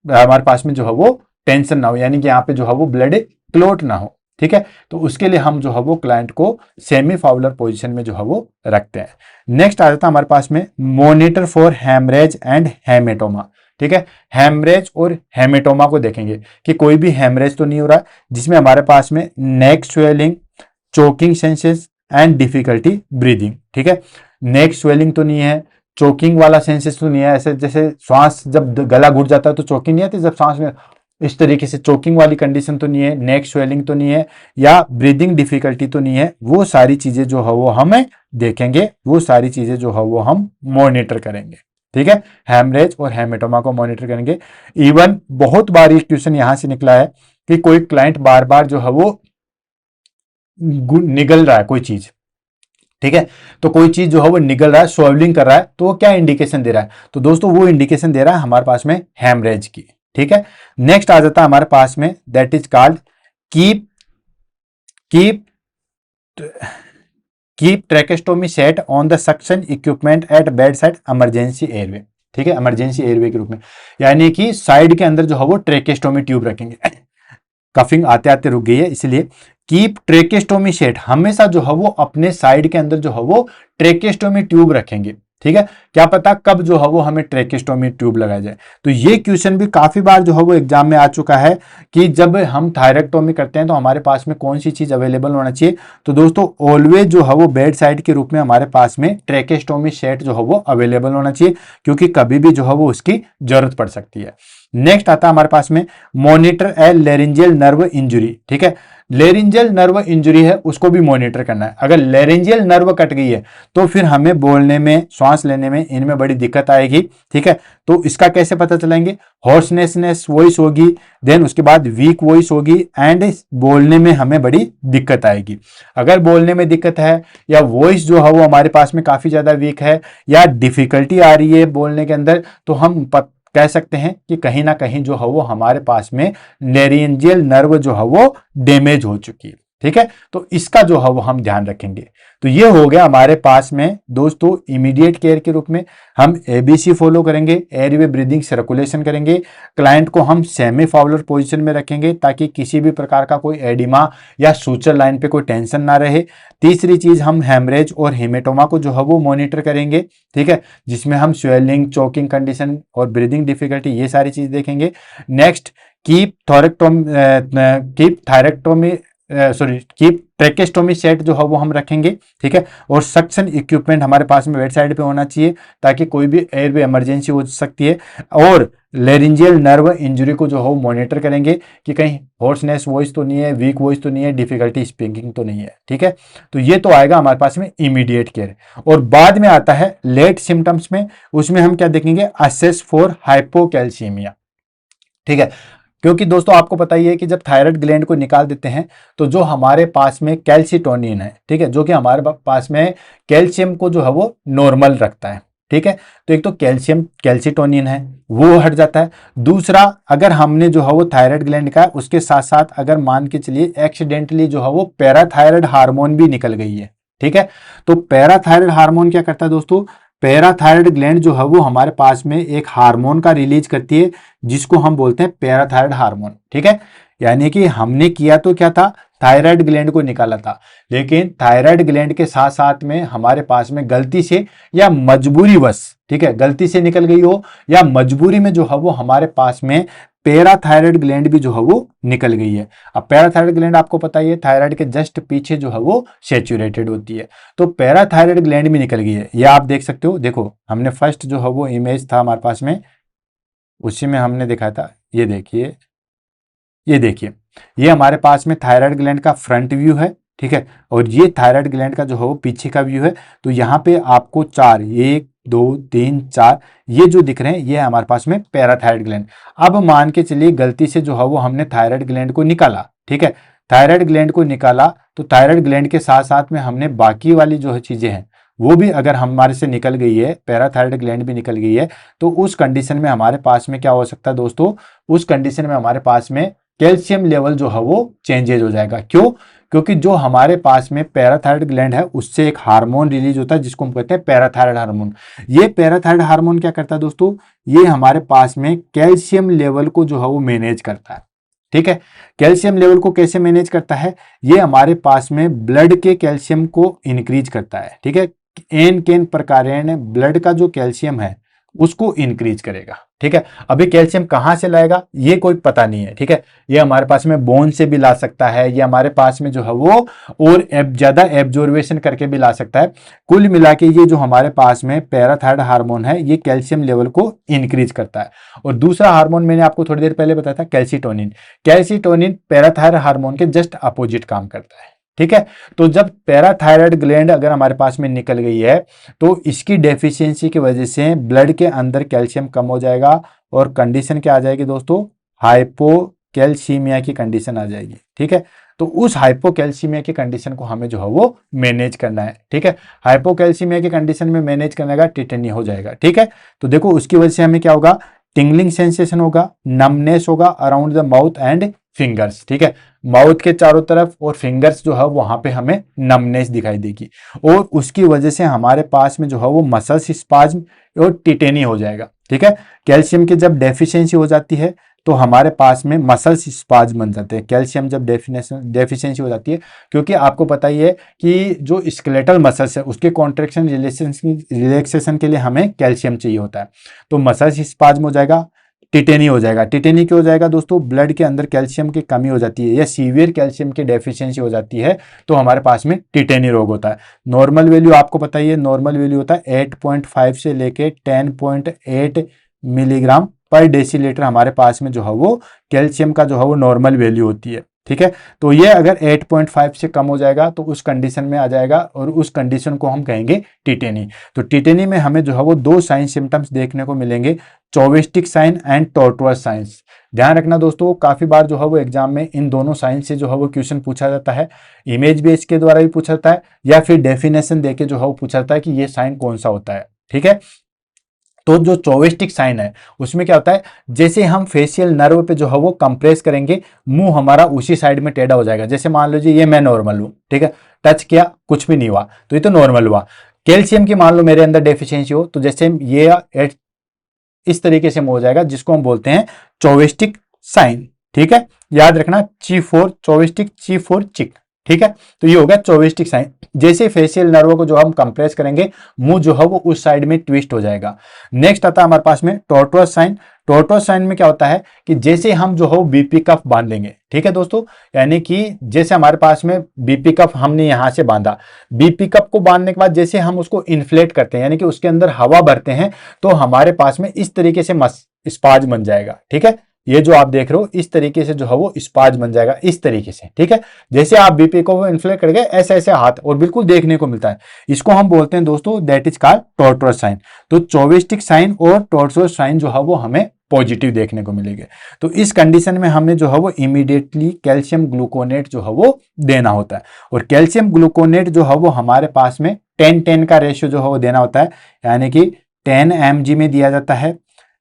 हमारे पास में जो है वो टेंशन ना हो, यानी कि यहाँ पे जो है वो ब्लड क्लोट ना हो। ठीक है, तो उसके लिए हम जो है वो क्लाइंट को सेमी फाउलर पोजीशन में जो है वो रखते हैं। नेक्स्ट आ जाता है हमारे पास में monitor for haemorrhage and haematoma. ठीक है, हेमरेज और हेमेटोमा को देखेंगे कि कोई भी हेमरेज तो नहीं हो रहा है जिसमें हमारे पास में neck swelling, choking senses and difficulty breathing. ठीक है, नेक स्वेलिंग तो नहीं है, चोकिंग वाला सेंसेस तो नहीं है, ऐसे जैसे श्वास जब गला घुट जाता है तो चोकिंग नहीं आती, जब सांस में इस तरीके से चोकिंग वाली कंडीशन तो नहीं है, नेक स्वेलिंग तो नहीं है, या ब्रीदिंग डिफिकल्टी तो नहीं है। वो सारी चीजें जो है वो हमें देखेंगे, वो सारी चीजें जो है वो हम मॉनिटर करेंगे। ठीक है, हेमरेज और हेमेटोमा को मॉनिटर करेंगे। इवन बहुत बार ये क्वेश्चन यहां से निकला है कि कोई क्लाइंट बार बार जो है वो निगल रहा है कोई चीज। ठीक है, तो कोई चीज जो है वो निगल रहा है, स्वेलिंग कर रहा है, तो वो क्या इंडिकेशन दे रहा है, तो दोस्तों वो इंडिकेशन दे रहा है हमारे पास में हेमरेज की। ठीक है, नेक्स्ट आ जाता है हमारे पास में that is called keep keep keep tracheostomy set on the suction equipment at bed side emergency airway. ठीक है, इमरजेंसी एयरवे के रूप में, यानी कि साइड के अंदर जो है वो ट्रैकेस्टोमी ट्यूब रखेंगे। कफिंग आते आते रुक गई है, इसलिए कीप ट्रेकेस्टोमी सेट, हमेशा जो है वो अपने साइड के अंदर जो है वो ट्रेकेस्टोमी ट्यूब रखेंगे। ठीक है, क्या पता कब जो है वो हमें ट्रेकेस्टोमी ट्यूब लगाया जाए। तो ये क्वेश्चन भी काफी बार जो है वो एग्जाम में आ चुका है कि जब हम थायरेक्टोमी करते हैं तो हमारे पास में कौन सी चीज अवेलेबल होना चाहिए। तो दोस्तों ऑलवेज जो है वो बेड साइड के रूप में हमारे पास में ट्रेकेस्टोमी सेट जो है वो अवेलेबल होना चाहिए, क्योंकि कभी भी जो है वो उसकी जरूरत पड़ सकती है। नेक्स्ट आता है हमारे पास में मॉनिटर ए लेरिंजियल नर्व इंजुरी। ठीक है, लेरिंजियल नर्व इंजुरी है उसको भी मॉनिटर करना है। अगर लेरिंजियल नर्व कट गई है तो फिर हमें बोलने में, श्वास लेने में, इनमें बड़ी दिक्कत आएगी। ठीक है, तो इसका कैसे पता चलाएंगे, हॉर्सनेसनेस वॉइस होगी, देन उसके बाद वीक वॉइस होगी एंड बोलने में हमें बड़ी दिक्कत आएगी। अगर बोलने में दिक्कत है या वॉइस जो है वो हमारे पास में काफी ज्यादा वीक है या डिफिकल्टी आ रही है बोलने के अंदर, तो हम कह सकते हैं कि कहीं ना कहीं जो है वो हमारे पास में लेरिंजियल नर्व जो है वो डैमेज हो चुकी है। ठीक है, तो इसका जो है वो हम ध्यान रखेंगे। तो ये हो गया हमारे पास में दोस्तों इमीडिएट केयर के रूप में हम एबीसी फॉलो करेंगे, एयरवे ब्रीदिंग सर्कुलेशन करेंगे, क्लाइंट को हम सेमी फाउलर पोजीशन में रखेंगे ताकि किसी भी प्रकार का कोई एडिमा या सूचर लाइन पे कोई टेंशन ना रहे। तीसरी चीज हम हेमरेज और हेमेटोमा को जो है वो मॉनिटर करेंगे। ठीक है, जिसमें हम स्वेलिंग, चोकिंग कंडीशन और ब्रीदिंग डिफिकल्टी ये सारी चीज देखेंगे। नेक्स्ट कीप ट्रेकेस्टोमी सेट जो है वो हम रखेंगे। ठीक है, और सक्शन इक्विपमेंट हमारे पास में बेड साइड पे होना चाहिए ताकि कोई भी एयरवे इमरजेंसी हो सकती है। और लेरिंजियल नर्व इंजरी को जो है वो मॉनिटर करेंगे कि कहीं हॉर्सनेस वॉइस तो नहीं है, वीक वॉइस तो नहीं है, डिफिकल्टी स्पीकिंग तो नहीं है। ठीक है, तो ये तो आएगा हमारे पास में इमीडिएट केयर। और बाद में आता है लेट सिम्टम्स में, उसमें हम क्या देखेंगे, असेस फॉर हाइपोकैल्सीमिया। ठीक है, क्योंकि दोस्तों आपको पता ही है कि जब थायराइड ग्लैंड को निकाल देते हैं तो जो हमारे पास में कैल्सिटोनिन है, ठीक है, जो कि हमारे पास में कैल्शियम को जो है वो नॉर्मल रखता है। ठीक है, तो एक तो कैल्सिटोनिन है वो हट जाता है। दूसरा, अगर हमने जो है वो थायराइड ग्लैंड का उसके साथ साथ अगर मान के चलिए एक्सीडेंटली जो है वो पैराथायराइड हार्मोन भी निकल गई है। ठीक है, तो पैराथायराइड हार्मोन क्या करता है दोस्तों, पैराथायराइड ग्लैंड जो है वो हमारे पास में एक हार्मोन का रिलीज करती है जिसको हम बोलते हैं पैराथायराइड हार्मोन। ठीक है, यानी कि हमने किया तो क्या था, थायराइड ग्लैंड को निकाला था, लेकिन थायराइड ग्लैंड के साथ साथ में हमारे पास में गलती से या मजबूरीवश, ठीक है, गलती से निकल गई हो या मजबूरी में जो है वो हमारे पास में पैराथायराइड ग्लैंड भी जो है वो निकल गई है। अब पैराथायराइड ग्लैंड आपको पता ही है थायराइड के जस्ट पीछे जो है वो सैचुरेटेड होती है, तो पैराथायराइड ग्लैंड भी निकल गई है। ये आप देख सकते हो, देखो हमने फर्स्ट जो है वो इमेज था हमारे पास में, उसी में हमने देखा था। ये देखिए, ये देखिए, ये हमारे पास में थायराइड ग्लैंड का फ्रंट व्यू है, ठीक है, और ये थायराइड ग्लैंड का जो है वो पीछे का व्यू है। तो यहाँ पे आपको चार, 1 2 3 4 ये जो दिख रहे हैं ये हमारे पास में पैराथायराइड ग्लैंड। अब मान के चलिए गलती से जो है वो हमने थायराइड ग्लैंड को निकाला, ठीक है, थायराइड ग्लैंड को निकाला, तो थायराइड ग्लैंड के साथ साथ में हमने बाकी वाली जो है चीजें हैं वो भी अगर हमारे से निकल गई है, पैराथायराइड ग्लैंड भी निकल गई है, तो उस कंडीशन में हमारे पास में क्या हो सकता है दोस्तों, उस कंडीशन में हमारे पास में कैल्शियम लेवल जो है वो चेंजेज हो जाएगा। क्यों? क्योंकि जो हमारे पास में पैराथायराइड ग्लैंड है उससे एक हार्मोन रिलीज होता है जिसको हम कहते हैं पैराथायराइड हार्मोन। ये पैराथायराइड हार्मोन क्या करता है दोस्तों, ये हमारे पास में कैल्शियम लेवल को जो है वो मैनेज करता है, ठीक है। कैल्शियम लेवल को कैसे मैनेज करता है, ये हमारे पास में ब्लड के कैल्शियम को इंक्रीज करता है, ठीक है। एन केन प्रकारेण ब्लड का जो कैल्शियम है उसको इंक्रीज करेगा, ठीक है। अभी कैल्शियम कहां से लाएगा ये कोई पता नहीं है, ठीक है। ये हमारे पास में बोन से भी ला सकता है, ये हमारे पास में जो है वो और ज्यादा एब्जॉर्वेशन करके भी ला सकता है। कुल मिला के ये जो हमारे पास में पैराथायराइड हार्मोन है ये कैल्शियम लेवल को इंक्रीज करता है। और दूसरा हार्मोन मैंने आपको थोड़ी देर पहले बताया था कैल्सीटोनिन। कैल्सीटोनिन पैराथायराइड हार्मोन के जस्ट अपोजिट काम करता है, ठीक है। तो जब पैराथायराइड ग्लैंड अगर हमारे पास में निकल गई है तो इसकी डेफिशिएंसी की वजह से ब्लड के अंदर कैल्शियम कम हो जाएगा और कंडीशन क्या आ जाएगी दोस्तों, हाइपोकैल्सीमिया की कंडीशन आ जाएगी, ठीक है। तो उस हाइपोकैल्सीमिया की कंडीशन को हमें जो है वो मैनेज करना है, ठीक है। हाइपोकैल्सीमिया की कंडीशन में मैनेज करने का टिटेनी हो जाएगा, ठीक है। तो देखो उसकी वजह से हमें क्या होगा, टिंगलिंग सेंसेशन होगा, नमनेस होगा around the mouth and fingers, ठीक है। माउथ के चारों तरफ और फिंगर्स जो है वहां पे हमें नमनेस दिखाई देगी और उसकी वजह से हमारे पास में जो है वो मसल्स स्पाज्म और टिटेनी हो जाएगा, ठीक है। कैल्शियम की जब डेफिशिएंसी हो जाती है तो हमारे पास में मसल्स स्पाज्म बन जाते हैं। कैल्शियम जब डेफिशिएंसी हो जाती है, क्योंकि आपको पता ही है कि जो स्केलेटल मसल्स है उसके कॉन्ट्रेक्शन रिलैक्सेशन के लिए हमें कैल्शियम चाहिए होता है। तो मसल्स स्पाज्म हो जाएगा, टिटेनी हो जाएगा। टिटेनी क्यों हो जाएगा दोस्तों, ब्लड के अंदर कैल्शियम की कमी हो जाती है या सीवियर कैल्शियम की डेफिशिएंसी हो जाती है तो हमारे पास में टिटेनी रोग होता है। नॉर्मल वैल्यू आपको पता ही है, नॉर्मल वैल्यू होता है 8.5 से लेके 10.8 मिलीग्राम पर डेसीलीटर हमारे पास में जो है वो कैल्शियम का जो है वो नॉर्मल वैल्यू होती है, ठीक है। तो ये अगर 8.5 से कम हो जाएगा तो उस कंडीशन में आ जाएगा और उस कंडीशन को हम कहेंगे टिटेनी। तो टिटेनी में हमें जो है वो दो साइन सिम्टम्स देखने को मिलेंगे, चौविस्टिक साइन एंड टॉर्टुअस साइंस। ध्यान रखना दोस्तों, काफी बार जो है वो एग्जाम में इन दोनों साइन से जो है वो क्वेश्चन पूछा जाता है। इमेज बेस के द्वारा भी पूछा जाता है या फिर डेफिनेशन देके जो है वो पूछा जाता है कि ये साइन कौन सा होता है, ठीक है। तो जो चौविस्टिक साइन है उसमें क्या होता है, जैसे हम फेशियल नर्व पे जो है वो कंप्रेस करेंगे मुंह हमारा उसी साइड में टेढ़ा हो जाएगा। जैसे मान लीजिए ये मैं नॉर्मल हूं, ठीक है, टच किया कुछ भी नहीं हुआ तो ये तो नॉर्मल हुआ। कैल्शियम की मान लो मेरे अंदर डेफिशिएंसी हो तो जैसे ये इस तरीके से हो जाएगा जिसको हम बोलते हैं चौविस्टिक साइन, ठीक है। याद रखना ची फॉर चौविस्टिक, ची फॉर चिक, ठीक है। तो ये होगा चौविस्टिक साइन। जैसे फेशियल नर्व को जो हम कंप्रेस करेंगे मुंह जो है वो उस साइड में ट्विस्ट हो जाएगा। नेक्स्ट आता है हमारे पास में टॉर्टुअस साइन। टॉर्टुअस साइन में क्या होता है कि जैसे हम जो है बीपी कफ बांध लेंगे, ठीक है दोस्तों, यानी कि जैसे हमारे पास में बीपी कफ हमने यहां से बांधा, बीपी कफ को बांधने के बाद जैसे हम उसको इन्फ्लेट करते हैं यानी कि उसके अंदर हवा भरते हैं तो हमारे पास में इस तरीके से स्पाज बन जाएगा, ठीक है। ये जो आप देख रहे हो इस तरीके से जो है वो स्पाज बन जाएगा इस तरीके से, ठीक है। जैसे आप बीपी को इन्फ्लेट करके ऐसे ऐसे हाथ और बिल्कुल देखने को मिलता है, इसको हम बोलते हैं दोस्तों दैट इज कॉल्ड टॉर्टुअस साइन। तो चौविस्टिक साइन और टॉर्टुअस साइन जो है वो हमें पॉजिटिव देखने को मिलेंगे। तो इस कंडीशन में हमें जो है वो इमीडिएटली कैल्शियम ग्लूकोनेट जो है वो देना होता है और कैल्शियम ग्लूकोनेट जो है वो हमारे पास में 10-10 का रेशियो जो है वो देना होता है, यानी कि 10 mg में दिया जाता है,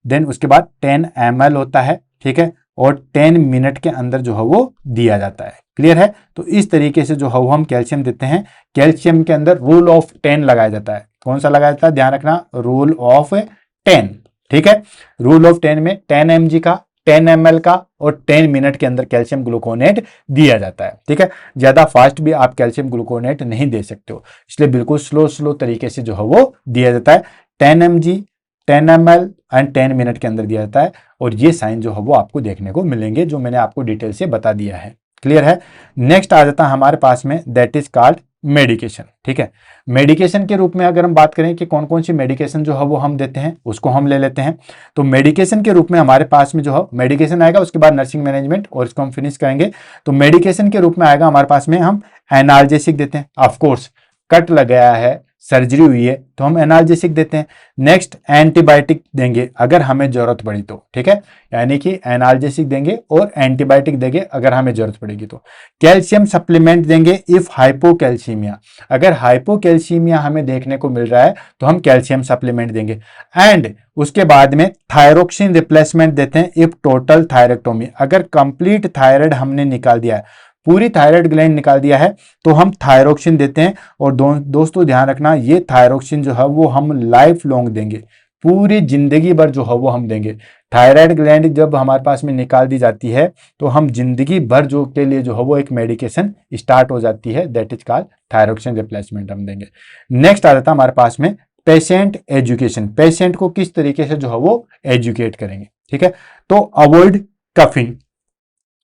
देन उसके बाद 10 ml होता है, ठीक है, और 10 मिनट के अंदर जो है वो दिया जाता है। क्लियर है? तो इस तरीके से जो है वो हम कैल्शियम देते हैं। कैल्शियम के अंदर रूल ऑफ 10 लगाया जाता है। कौन सा लगाया जाता है, ध्यान रखना, रूल ऑफ 10, ठीक है। रूल ऑफ 10 में 10 mg का 10 ml का और 10 मिनट के अंदर कैल्शियम ग्लूकोनेट दिया जाता है। ठीक है, ज्यादा फास्ट भी आप कैल्शियम ग्लूकोनेट नहीं दे सकते हो, इसलिए बिल्कुल स्लो तरीके से जो है वो दिया जाता है। 10 mg 10 ml एंड 10 मिनट के अंदर दिया जाता है, और ये साइन जो है वो आपको देखने को मिलेंगे, जो मैंने आपको डिटेल से बता दिया है। क्लियर है। नेक्स्ट आ जाता है हमारे पास में, दैट इज कॉल्ड मेडिकेशन। ठीक है, मेडिकेशन के रूप में अगर हम बात करें कि कौन कौन सी मेडिकेशन जो है वो हम देते हैं, उसको हम ले लेते हैं। तो मेडिकेशन के रूप में हमारे पास में जो है मेडिकेशन आएगा, उसके बाद नर्सिंग मैनेजमेंट, और इसको हम फिनिश करेंगे। तो मेडिकेशन के रूप में आएगा हमारे पास में, हम एनाल्जेसिक देते हैं। ऑफकोर्स कट लग गया है, सर्जरी हुई है, तो हम एनाल्जेसिक देते हैं। नेक्स्ट एंटीबायोटिक देंगे अगर हमें जरूरत पड़ी तो। ठीक है, यानी कि एनाल्जेसिक देंगे और एंटीबायोटिक देंगे अगर हमें जरूरत पड़ेगी तो। कैल्शियम सप्लीमेंट देंगे इफ हाइपोकैल्सीमिया, अगर हाइपोकैल्सीमिया हमें देखने को मिल रहा है तो हम कैल्शियम सप्लीमेंट देंगे। एंड उसके बाद में थायरोक्सिन रिप्लेसमेंट देते हैं इफ टोटल थायरेक्टोमी, अगर कंप्लीट थायराइड हमने निकाल दिया है, पूरी थायराइड ग्लैंड निकाल दिया है, तो हम थायरोक्सिन देते हैं। और दोस्तों ध्यान रखना, ये थायरोक्सिन जो है वो हम लाइफ लॉन्ग देंगे, पूरी जिंदगी भर जो है वो हम देंगे। थायराइड ग्लैंड जब हमारे पास में निकाल दी जाती है तो हम जिंदगी भर जो के लिए जो है वो एक मेडिकेशन स्टार्ट हो जाती है, that is called thyroxine replacement हम देंगे। नेक्स्ट आ जाता है हमारे पास में पेशेंट एजुकेशन, पेशेंट को किस तरीके से जो है वो एजुकेट करेंगे। ठीक है, तो अवॉइड कफिंग,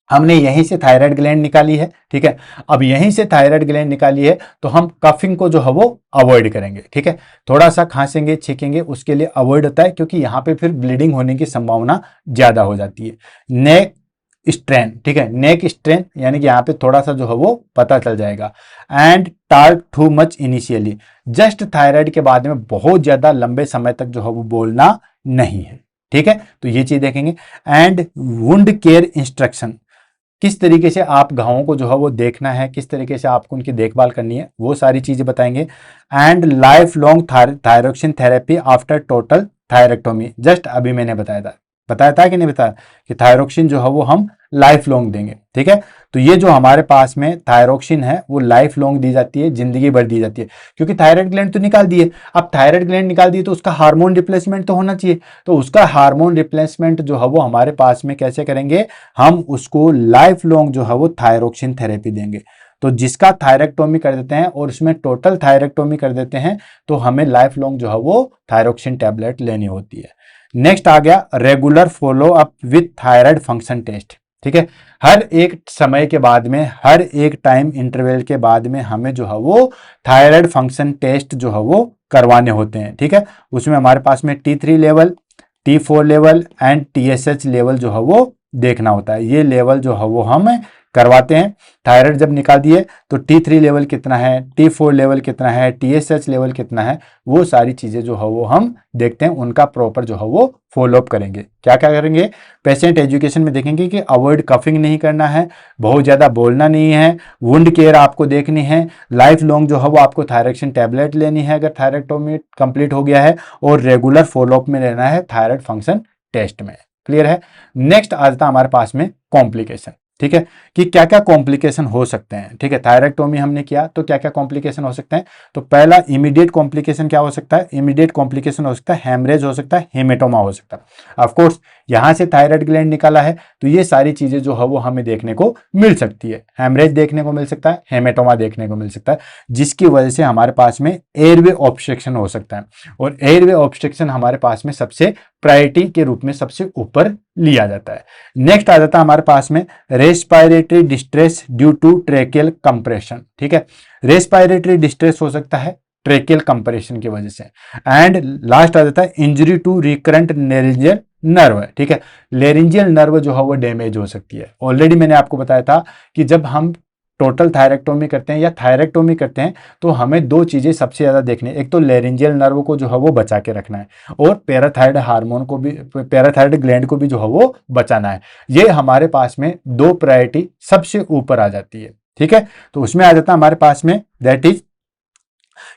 हमने यहीं से थायराइड ग्लैंड निकाली है। ठीक है, अब यहीं से थायराइड ग्लैंड निकाली है तो हम कफिंग को जो है वो अवॉइड करेंगे। ठीक है, थोड़ा सा खांसेंगे छींकेंगे उसके लिए अवॉइड होता है, क्योंकि यहाँ पे फिर ब्लीडिंग होने की संभावना ज्यादा हो जाती है। नेक स्ट्रेन, ठीक है, नेक स्ट्रेन यानी कि यहाँ पे थोड़ा सा जो है वो पता चल जाएगा। And talk too much initially, just thyroid के बाद में बहुत ज्यादा लंबे समय तक जो है वो बोलना नहीं है। ठीक है, तो ये चीज देखेंगे। एंड वुंड केयर इंस्ट्रक्शन, किस तरीके से आप घावों को जो है वो देखना है, किस तरीके से आपको उनकी देखभाल करनी है, वो सारी चीजें बताएंगे। And life long thyroxine therapy after total thyroidectomy, just अभी मैंने बताया था कि नहीं बताया कि थायरोक्सिन जो है वो हम लाइफ लॉन्ग देंगे। ठीक है, तो ये जो हमारे पास में थायरोक्सिन है वो लाइफ लॉन्ग दी जाती है, जिंदगी भर दी जाती है, क्योंकि थायराइड ग्लैंड तो निकाल दिए। अब थायराइड ग्लैंड निकाल दिए तो उसका हार्मोन रिप्लेसमेंट तो होना चाहिए, तो उसका हार्मोन रिप्लेसमेंट जो है वो हमारे पास में कैसे करेंगे, हम उसको लाइफ लॉन्ग जो है वो थायरोक्सिन थेरेपी देंगे। तो जिसका थायरेक्टोमी कर देते हैं और उसमें टोटल थायरेक्टोमी कर देते हैं तो हमें लाइफ लॉन्ग जो है वो थायरोक्सिन टैबलेट लेनी होती है। नेक्स्ट आ गया regular follow up with thyroid function test. ठीक है, हर एक समय के बाद में, हर एक टाइम इंटरवल के बाद में हमें जो है वो थायराइड फंक्शन टेस्ट जो है वो करवाने होते हैं। ठीक है, उसमें हमारे पास में T3 level, T4 level and TSH level जो है वो देखना होता है। ये लेवल जो है वो हम करवाते हैं। थायराइड जब निकाल दिए तो T3 लेवल कितना है, T4 लेवल कितना है, TSH लेवल कितना है, वो सारी चीजें जो है वो हम देखते हैं, उनका प्रॉपर जो है वो फॉलोअप करेंगे। क्या क्या करेंगे, पेशेंट एजुकेशन में देखेंगे कि अवॉइड कफिंग नहीं करना है, बहुत ज्यादा बोलना नहीं है, वुंड केयर आपको देखनी है, लाइफ लॉन्ग जो है वो आपको थायरोक्सिन टैबलेट लेनी है अगर थायरेक्टोमी कंप्लीट हो गया है, और रेगुलर फॉलोअप में रहना है थायराइड फंक्शन टेस्ट में। क्लियर है। नेक्स्ट आ जाता है हमारे पास में कॉम्प्लिकेशन। ठीक है, कि क्या क्या कॉम्प्लिकेशन हो सकते हैं। ठीक है, थायरेक्टोमी हमने किया तो क्या क्या कॉम्प्लिकेशन हो सकते हैं। तो पहला इमीडिएट कॉम्प्लिकेशन क्या हो सकता है, इमीडिएट कॉम्प्लिकेशन हो सकता है हेमरेज हो सकता है, हेमेटोमा हो सकता है। ऑफ कोर्स यहां से थायराइड ग्लैंड निकाला है तो ये सारी चीजें जो है वो हमें देखने को मिल सकती है। हेमरेज देखने को मिल सकता है, हेमेटोमा देखने को मिल सकता है, जिसकी वजह से हमारे पास में एयरवे ऑब्स्ट्रक्शन हो सकता है, और एयरवे ऑब्स्ट्रक्शन हमारे पास में सबसे प्रायोरिटी के रूप में सबसे ऊपर लिया जाता है। नेक्स्ट आ जाता है हमारे पास में respiratory distress due to tracheal compression. ठीक है, रेस्पिरेटरी डिस्ट्रेस हो सकता है ट्रेकियल कंप्रेशन की वजह से। एंड लास्ट आ जाता है injury to recurrent laryngeal nerve. ठीक है, लेरिंजियल नर्व जो है वो डैमेज हो सकती है। ऑलरेडी मैंने आपको बताया था कि जब हम टोटल थायरेक्टोमी करते हैं या थायरेक्टोमी करते हैं तो हमें दो चीजें सबसे ज्यादा देखनी है, एक तो लेरिंजियल नर्व को जो है वो बचा के रखना है, और पैराथायराइड हार्मोन को भी, पैराथायराइड ग्लैंड को भी जो है वो बचाना है। ये हमारे पास में दो प्रायोरिटी सबसे ऊपर आ जाती है। ठीक है, तो उसमें आ जाता है हमारे पास में दैट इज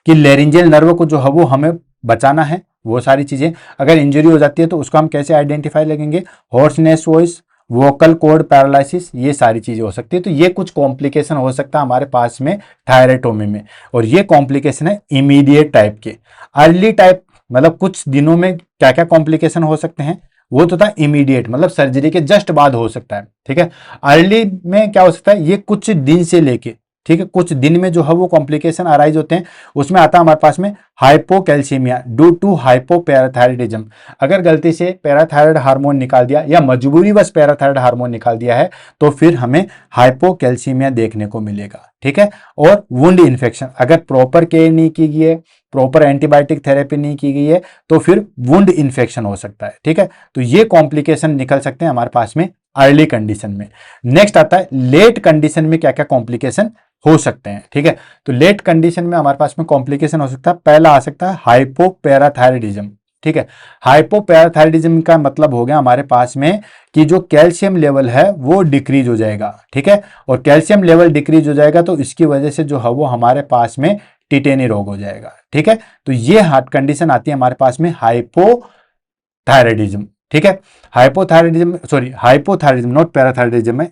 कि लेरिंजियल नर्व को जो है वो हमें बचाना है। वो सारी चीजें अगर इंजरी हो जाती है तो उसको हम कैसे आइडेंटिफाई लगेंगे, hoarseness voice, vocal cord paralysis, ये सारी चीजें हो सकती है। तो ये कुछ कॉम्प्लिकेशन हो सकता है हमारे पास में थायरेक्टोमी में, और ये कॉम्प्लिकेशन है इमीडिएट टाइप के। अर्ली टाइप मतलब कुछ दिनों में क्या क्या कॉम्प्लिकेशन हो सकते हैं, वो तो था इमीडिएट, मतलब सर्जरी के जस्ट बाद हो सकता है, ठीक है। अर्ली में क्या हो सकता है, ये कुछ दिन से लेके, ठीक है, कुछ दिन में जो है वो कॉम्प्लिकेशन अराइज होते हैं। उसमें आता है हमारे पास में हाइपोकैल्सीमिया ड्यू टू हाइपोपैराथायराइडिज्म। अगर गलती से पैराथायराइड हार्मोन निकाल दिया या मजबूरी बस पैराथायराइड हार्मोन निकाल दिया है तो फिर हमें हाइपोकैल्सीमिया देखने को मिलेगा, ठीक है। और वुंड इन्फेक्शन, अगर प्रॉपर केयर नहीं की गई है, प्रॉपर एंटीबायोटिक थेरेपी नहीं की गई है तो फिर वुंड इन्फेक्शन हो सकता है, ठीक है। तो ये कॉम्प्लिकेशन निकल सकते हैं हमारे पास में अर्ली कंडीशन में। नेक्स्ट आता है लेट कंडीशन में क्या क्या कॉम्प्लिकेशन हो सकते हैं, ठीक है। तो लेट कंडीशन में हमारे पास में कॉम्प्लिकेशन हो सकता है, पहला आ सकता है हाइपोपैराथायराइडिज्म, ठीक है। हाइपोपैराथायराइडिज्म का मतलब हो गया हमारे पास में कि जो कैल्शियम लेवल है वो डिक्रीज हो जाएगा, ठीक है। और कैल्शियम लेवल डिक्रीज हो जाएगा तो इसकी वजह से जो है वो हमारे पास में टिटेनी रोग हो जाएगा, ठीक है। तो ये हार्ट कंडीशन आती है हमारे पास में हाइपोथायराइडिज्म, ठीक है। हाइपोथायराइडिज्म नॉट पैराथायराइडिज्म में,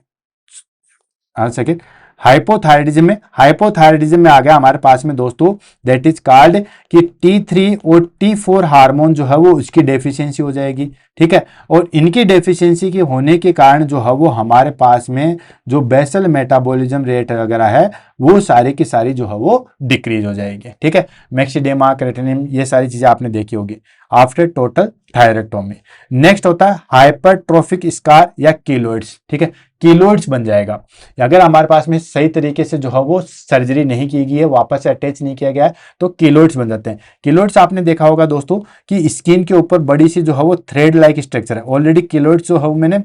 सेकेंड हाइपोथायराइडिज्म में आ गया हमारे पास में दोस्तों, दैट इज कॉल्ड कि T3 और T4 हार्मोन जो है वो उसकी डेफिशिएंसी हो जाएगी, ठीक है। और इनकी डेफिशिएंसी के होने के कारण जो है वो हमारे पास में जो बेसल मेटाबॉलिज्म रेट वगैरह है वो सारी की सारी जो है वो डिक्रीज हो जाएगी, ठीक है। मैक्सिडेमा, क्रेटिनिन, ये सारी चीजें आपने देखी होगी आफ्टर टोटल थायरेक्टोमी। नेक्स्ट होता है हाइपरट्रोफिक स्कार या कीलोइड्स, ठीक है। कीलोइड्स बन जाएगा अगर हमारे पास में सही तरीके से जो है वो सर्जरी नहीं की गई है, वापस से अटैच नहीं किया गया है तो कीलोइड्स बन जाते हैं। कीलोइड्स आपने देखा होगा दोस्तों कि स्किन के ऊपर बड़ी सी जो है वो थ्रेड लाइक स्ट्रक्चर है। ऑलरेडी कीलोइड्स जो है मैंने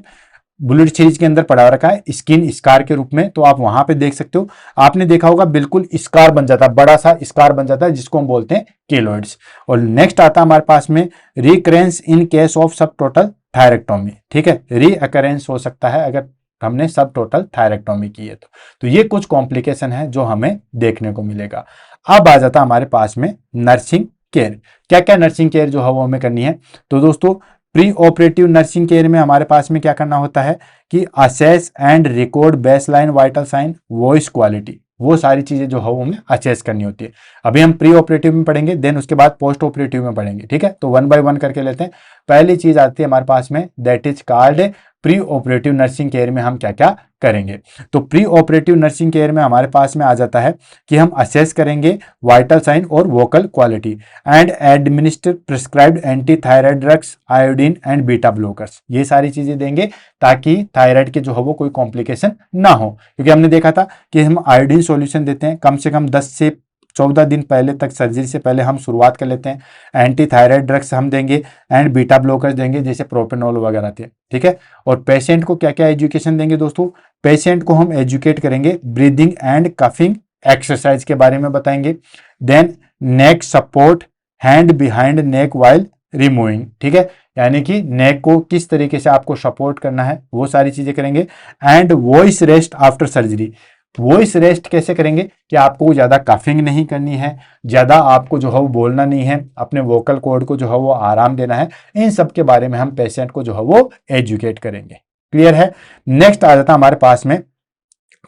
बुलेट सीरीज के अंदर पढ़ा रखा है स्किन स्कार के रूप में, तो आप वहां पे देख सकते हो। आपने देखा होगा बिल्कुल स्कार बन जाता है, बड़ा सा स्कार बन जाता है जिसको हम बोलते हैं कीलोइड्स। और नेक्स्ट आता है हमारे पास में रिकरेंस इन केस ऑफ सब टोटल थायरेक्टोमी, ठीक है। रीअकरेंस हो सकता है अगर हमने सब टोटल थायरेक्टोमी की है तो ये कुछ कॉम्प्लिकेशन है जो हमें देखने को मिलेगा। अब आ जाता हमारे पास में नर्सिंग केयर। क्या क्या नर्सिंग केयर जो है वो हमें करनी है, तो दोस्तों प्री ऑपरेटिव नर्सिंग केयर में हमारे पास में क्या करना होता है कि assess and record baseline vital sign, voice quality, वो सारी चीजें जो है वो हमें असेस करनी होती है। अभी हम प्री ऑपरेटिव में पढ़ेंगे, देन उसके बाद पोस्ट ऑपरेटिव में पढ़ेंगे, ठीक है। तो 1 बाय 1 करके लेते हैं। पहली चीज आती है हमारे पास में that is called pre operative nursing care में हम क्या क्या करेंगे। तो प्री ऑपरेटिव नर्सिंग केयर में हमारे पास में आ जाता है कि हम असेस करेंगे वाइटल साइन और vocal quality and administer prescribed anti thyroid drugs, iodine and beta blockers, ये सारी चीजें देंगे ताकि थायराइड के जो है वो कोई कॉम्प्लिकेशन ना हो। क्योंकि हमने देखा था कि हम आयोडीन सॉल्यूशन देते हैं कम से कम 10 से 14 दिन पहले तक, सर्जरी से पहले हम शुरुआत कर लेते हैं। एंटी थायराइड ड्रग्स हम देंगे एंड बीटा ब्लॉकर्स देंगे जैसे प्रोपेनॉल वगैरह थे, ठीक है। और पेशेंट को क्या क्या एजुकेशन देंगे दोस्तों, पेशेंट को हम एजुकेट करेंगे ब्रीदिंग एंड कफिंग एक्सरसाइज के बारे में बताएंगे। देन नेक सपोर्ट, हैंड बिहाइंड नेक वाइल रिमूविंग, ठीक है, यानी कि नेक को किस तरीके से आपको सपोर्ट करना है वो सारी चीजें करेंगे। And voice rest after surgery, voice rest कैसे करेंगे कि आपको ज्यादा कफिंग नहीं करनी है, ज्यादा आपको जो है वो बोलना नहीं है, अपने वोकल कॉर्ड को जो है वो आराम देना है। इन सब के बारे में हम पेशेंट को जो है वो एजुकेट करेंगे। क्लियर है। नेक्स्ट आ जाता है हमारे पास में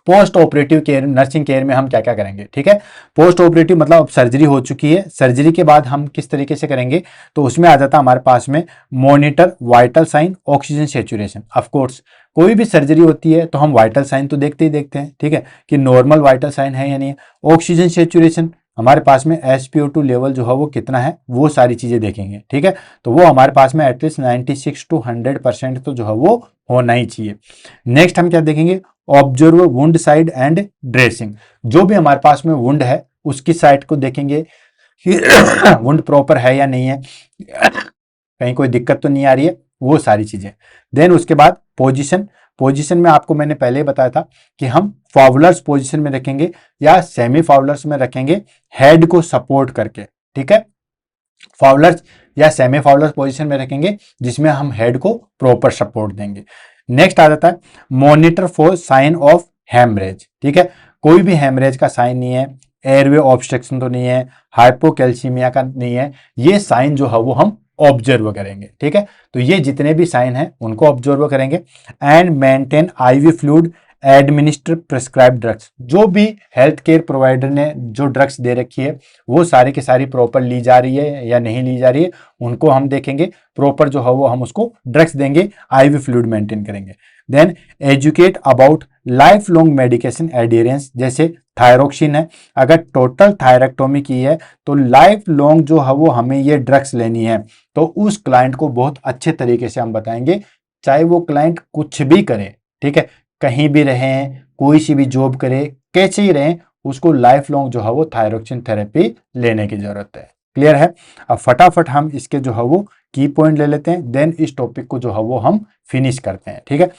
post operative care, nursing care में हम क्या क्या करेंगे, ठीक है। पोस्ट ऑपरेटिव मतलब अब सर्जरी हो चुकी है, सर्जरी के बाद हम किस तरीके से करेंगे, तो उसमें आ जाता है हमारे पास में monitor vital sign, oxygen saturation. Of course कोई भी सर्जरी होती है तो हम वाइटल साइन तो देखते ही देखते हैं, ठीक है, कि नॉर्मल वाइटल साइन है या नहीं है। ऑक्सीजन सेचुरेशन हमारे पास में SpO2 लेवल जो है वो कितना है वो सारी चीजें देखेंगे, ठीक है। तो वो हमारे पास में एटलीस्ट 96 to 100% तो जो है वो होना ही चाहिए। नेक्स्ट हम क्या देखेंगे, observe wound side and dressing, जो भी हमारे पास में वुंड है उसकी साइड को देखेंगे कि वुंड प्रॉपर है या नहीं है, कहीं कोई दिक्कत तो नहीं आ रही है, वो सारी चीजें। देन उसके बाद पोजीशन, पोजीशन में आपको मैंने पहले ही बताया था कि हम फाउलर्स पोजीशन में रखेंगे या सेमी फाउलर्स में रखेंगे हेड को सपोर्ट करके, ठीक है। फाउलर्स या सेमी फाउलर्स पोजीशन में रखेंगे जिसमें हम हेड को प्रॉपर सपोर्ट देंगे। नेक्स्ट आ जाता है monitor for sign of haemorrhage, ठीक है, कोई भी हेमरेज का साइन नहीं है, एयरवे ऑब्स्ट्रक्शन तो नहीं है, हाइपोकैल्सीमिया का नहीं है, ये साइन जो है वो हम ऑब्जर्व करेंगे, ठीक है। तो ये जितने भी साइन हैं उनको ऑब्जर्व करेंगे। And maintain IV fluid administer prescribe drugs, जो भी हेल्थ केयर प्रोवाइडर ने जो ड्रग्स दे रखी है वो सारी की सारी प्रॉपर ली जा रही है या नहीं ली जा रही है, उनको हम देखेंगे। प्रॉपर जो है वो हम उसको ड्रग्स देंगे, आईवी फ्लूइड मेंटेन करेंगे। Then educate about life long medication adherence, जैसे थायरोक्सिन है, अगर टोटल थायरेक्टोमी की है तो लाइफ लॉन्ग जो है वो हमें ये ड्रग्स लेनी है, तो उस क्लाइंट को बहुत अच्छे तरीके से हम बताएंगे, चाहे वो क्लाइंट कुछ भी करे, ठीक है, कहीं भी रहें, कोई सी भी जॉब करे, कैसे ही रहें, उसको लाइफ लॉन्ग जो है वो थायरोक्सिन थेरेपी लेने की जरूरत है। क्लियर है? अब फटाफट हम इसके जो है वो की पॉइंट ले लेते हैं, देन इस टॉपिक को जो है वो हम फिनिश करते हैं। ठीक है,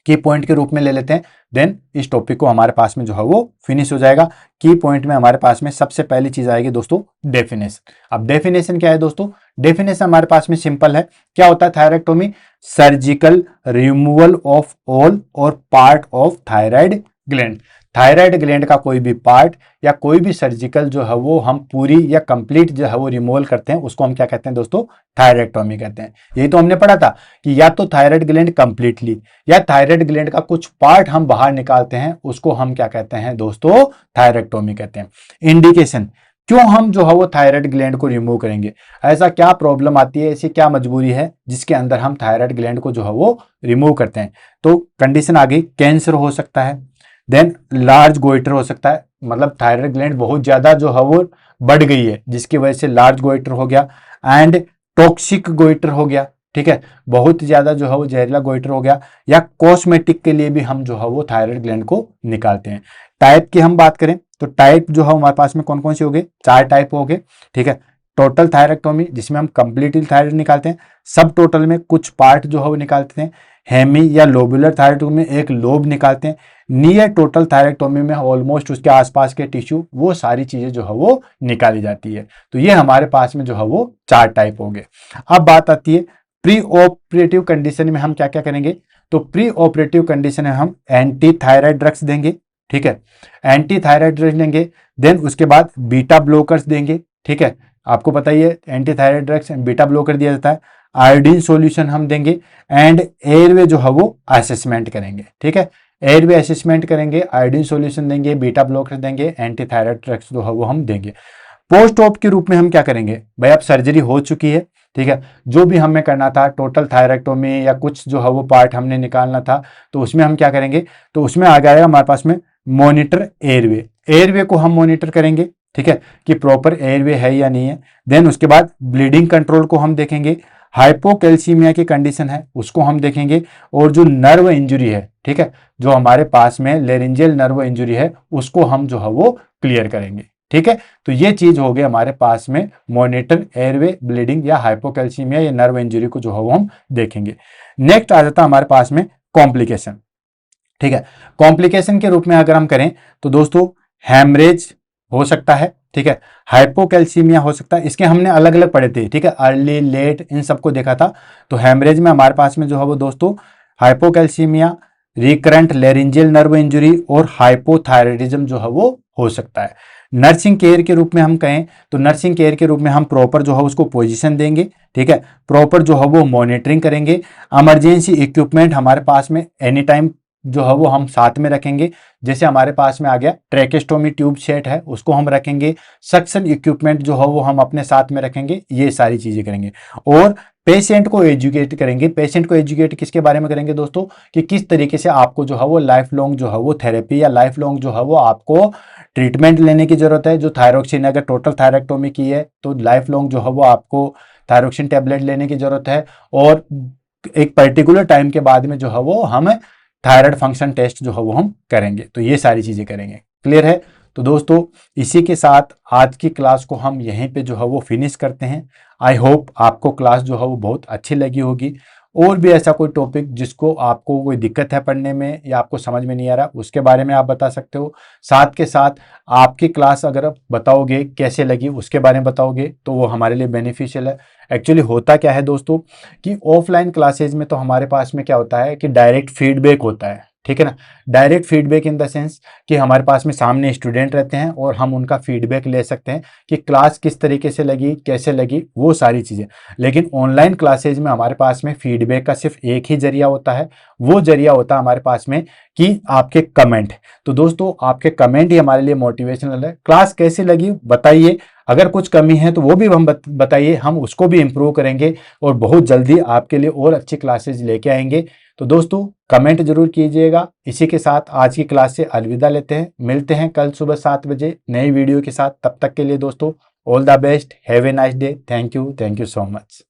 की पॉइंट के रूप में ले लेते हैं, देन इस टॉपिक को हमारे पास में जो है वो फिनिश हो जाएगा। की पॉइंट में हमारे पास में सबसे पहली चीज आएगी दोस्तों डेफिनेशन। अब डेफिनेशन क्या है दोस्तों? डेफिनेशन हमारे पास में सिंपल है। क्या होता है थायरेक्टोमी? Surgical removal of all or part of thyroid gland. Thyroid gland का कोई भी पार्ट या कोई भी सर्जिकल जो है वो हम पूरी या कंप्लीट जो है वो रिमूवल करते हैं, उसको हम क्या कहते हैं दोस्तों? थायरेक्टोमी कहते हैं। यही तो हमने पढ़ा था कि या तो थायराइड ग्लैंड कंप्लीटली या थायराइड ग्लैंड का कुछ पार्ट हम बाहर निकालते हैं, उसको हम क्या कहते हैं दोस्तों? थायरेक्टोमी कहते हैं। इंडिकेशन, क्यों हम जो है वो थायराइड ग्लैंड को रिमूव करेंगे, ऐसा क्या प्रॉब्लम आती है, ऐसी क्या मजबूरी है जिसके अंदर हम थायराइड ग्लैंड को जो है वो रिमूव करते हैं? तो कंडीशन आ गई, कैंसर हो सकता है, देन लार्ज गोइटर हो सकता है, मतलब थायराइड ग्लैंड बहुत ज्यादा जो है वो बढ़ गई है जिसकी वजह से लार्ज गोइटर हो गया, एंड टॉक्सिक गोइटर हो गया, ठीक है, बहुत ज्यादा जो है वो जहरीला गोइटर हो गया, या कॉस्मेटिक के लिए भी हम जो है वो थायराइड ग्लैंड को निकालते हैं। टाइप की हम बात करें तो टाइप जो है हमारे पास में कौन कौन से हो गए? 4 टाइप हो गए। ठीक है, टोटल थायरेक्टोमी जिसमें हम कंप्लीटली थायराइड निकालते हैं, सब टोटल में कुछ पार्ट जो है वो निकालते हैं, हेमी या लोबुलर थायरेक्टोमी में एक लोब निकालते हैं, नियर टोटल थायरेक्टोमी में ऑलमोस्ट उसके आसपास के टिश्यू, वो सारी चीजें जो है वो निकाली जाती है। तो ये हमारे पास में जो है वो 4 टाइप हो गए। अब बात आती है प्री ऑपरेटिव कंडीशन में हम क्या क्या करेंगे? तो प्री ऑपरेटिव कंडीशन में हम एंटी थायराइड ड्रग्स देंगे। ठीक है, एंटी थायराइड ड्रग्स देंगे, देन उसके बाद बीटा ब्लॉकर्स देंगे। ठीक है, आपको पता ही है anti thyroid drugs beta blocker दिया जाता है, आयोडीन सॉल्यूशन हम देंगे, एंड एयरवे जो है वो असेसमेंट करेंगे। ठीक है, एयरवे असेसमेंट करेंगे, आयोडीन सॉल्यूशन देंगे, बीटा ब्लॉकर देंगे, एंटी थायराइड ड्रग्स जो है वो हम देंगे। पोस्ट ऑप के रूप में हम क्या करेंगे? भाई अब सर्जरी हो चुकी है, ठीक है, जो भी हमें करना था टोटल थायरेक्टोमी या कुछ जो है वो पार्ट हमने निकालना था, तो उसमें हम क्या करेंगे? तो उसमें आ जाएगा हमारे पास में मॉनिटर एयरवे। एयरवे को हम मॉनिटर करेंगे, ठीक है, कि प्रॉपर एयरवे है या नहीं है। देन उसके बाद ब्लीडिंग कंट्रोल को हम देखेंगे, हाइपोकैल्सीमिया की कंडीशन है उसको हम देखेंगे, और जो नर्व इंजरी है, ठीक है, जो हमारे पास में लेरिंजियल नर्व इंजरी है उसको हम जो है वो क्लियर करेंगे। ठीक है, तो ये चीज हो गई हमारे पास में मॉनिटर एयरवे, ब्लीडिंग या हाइपोकैल्सीमिया या नर्व इंजरी को जो है वो हम देखेंगे। नेक्स्ट आ जाता है हमारे पास में कॉम्प्लिकेशन। ठीक है, कॉम्प्लिकेशन के रूप में अगर हम करें तो दोस्तों हैमरेज हो सकता है, ठीक है, हाइपोकैल्सीमिया हो सकता है, इसके हमने अलग अलग पढ़े थे, ठीक है, अर्ली लेट इन सबको देखा था। तो हैमरेज में हमारे पास में जो है वो दोस्तों hypocalcaemia, recurrent laryngeal nerve injury और हाइपोथायराइडिज्म जो है वो हो सकता है। नर्सिंग केयर के रूप में हम कहें तो नर्सिंग केयर के रूप में हम प्रॉपर जो है उसको पोजीशन देंगे, ठीक है, प्रॉपर जो है वो मॉनिटरिंग करेंगे, इमरजेंसी इक्विपमेंट हमारे पास में एनी टाइम जो है वो हम साथ में रखेंगे, जैसे हमारे पास में आ गया ट्रैकेस्टोमी ट्यूब सेट है उसको हम रखेंगे, सक्शन इक्विपमेंट जो है वो हम अपने साथ में रखेंगे, ये सारी चीजें करेंगे। और पेशेंट को एजुकेट करेंगे। पेशेंट को एजुकेट किसके बारे में करेंगे दोस्तों? कि किस तरीके से आपको जो है वो लाइफ लॉन्ग जो है वो थेरेपी या लाइफ लॉन्ग जो है वो आपको ट्रीटमेंट लेने की जरूरत है। जो थायरोक्सिन, अगर टोटल थायरेक्टोमी की है तो लाइफ लॉन्ग जो है वो आपको थायरोक्सिन टेबलेट लेने की जरूरत है, और एक पर्टिकुलर टाइम के बाद में जो है वो हम थायराइड फंक्शन टेस्ट जो है वो हम करेंगे। तो ये सारी चीजें करेंगे। क्लियर है? तो दोस्तों इसी के साथ आज की क्लास को हम यहीं पे जो है वो फिनिश करते हैं। आई होप आपको क्लास जो है वो बहुत अच्छी लगी होगी। और भी ऐसा कोई टॉपिक जिसको आपको कोई दिक्कत है पढ़ने में या आपको समझ में नहीं आ रहा, उसके बारे में आप बता सकते हो। साथ के साथ आपकी क्लास अगर आप बताओगे कैसे लगी, उसके बारे में बताओगे, तो वो हमारे लिए बेनिफिशियल है। एक्चुअली होता क्या है दोस्तों कि ऑफलाइन क्लासेज में तो हमारे पास में क्या होता है कि डायरेक्ट फीडबैक होता है, ठीक है ना। Direct feedback in the sense कि हमारे पास में सामने स्टूडेंट रहते हैं और हम उनका फीडबैक ले सकते हैं कि क्लास किस तरीके से लगी, कैसे लगी, वो सारी चीज़ें। लेकिन ऑनलाइन क्लासेज में हमारे पास में फीडबैक का सिर्फ एक ही जरिया होता है, वो जरिया होता है हमारे पास में कि आपके कमेंट। तो दोस्तों आपके कमेंट ही हमारे लिए मोटिवेशनल है। क्लास कैसी लगी बताइए, अगर कुछ कमी है तो वो भी हम बताइए, हम उसको भी इम्प्रूव करेंगे और बहुत जल्दी आपके लिए और अच्छी क्लासेज लेके आएंगे। तो दोस्तों कमेंट जरूर कीजिएगा। इसी के साथ आज की क्लास से अलविदा लेते हैं, मिलते हैं कल सुबह 7 बजे नई वीडियो के साथ। तब तक के लिए दोस्तों all the best, have a nice day, thank you so much.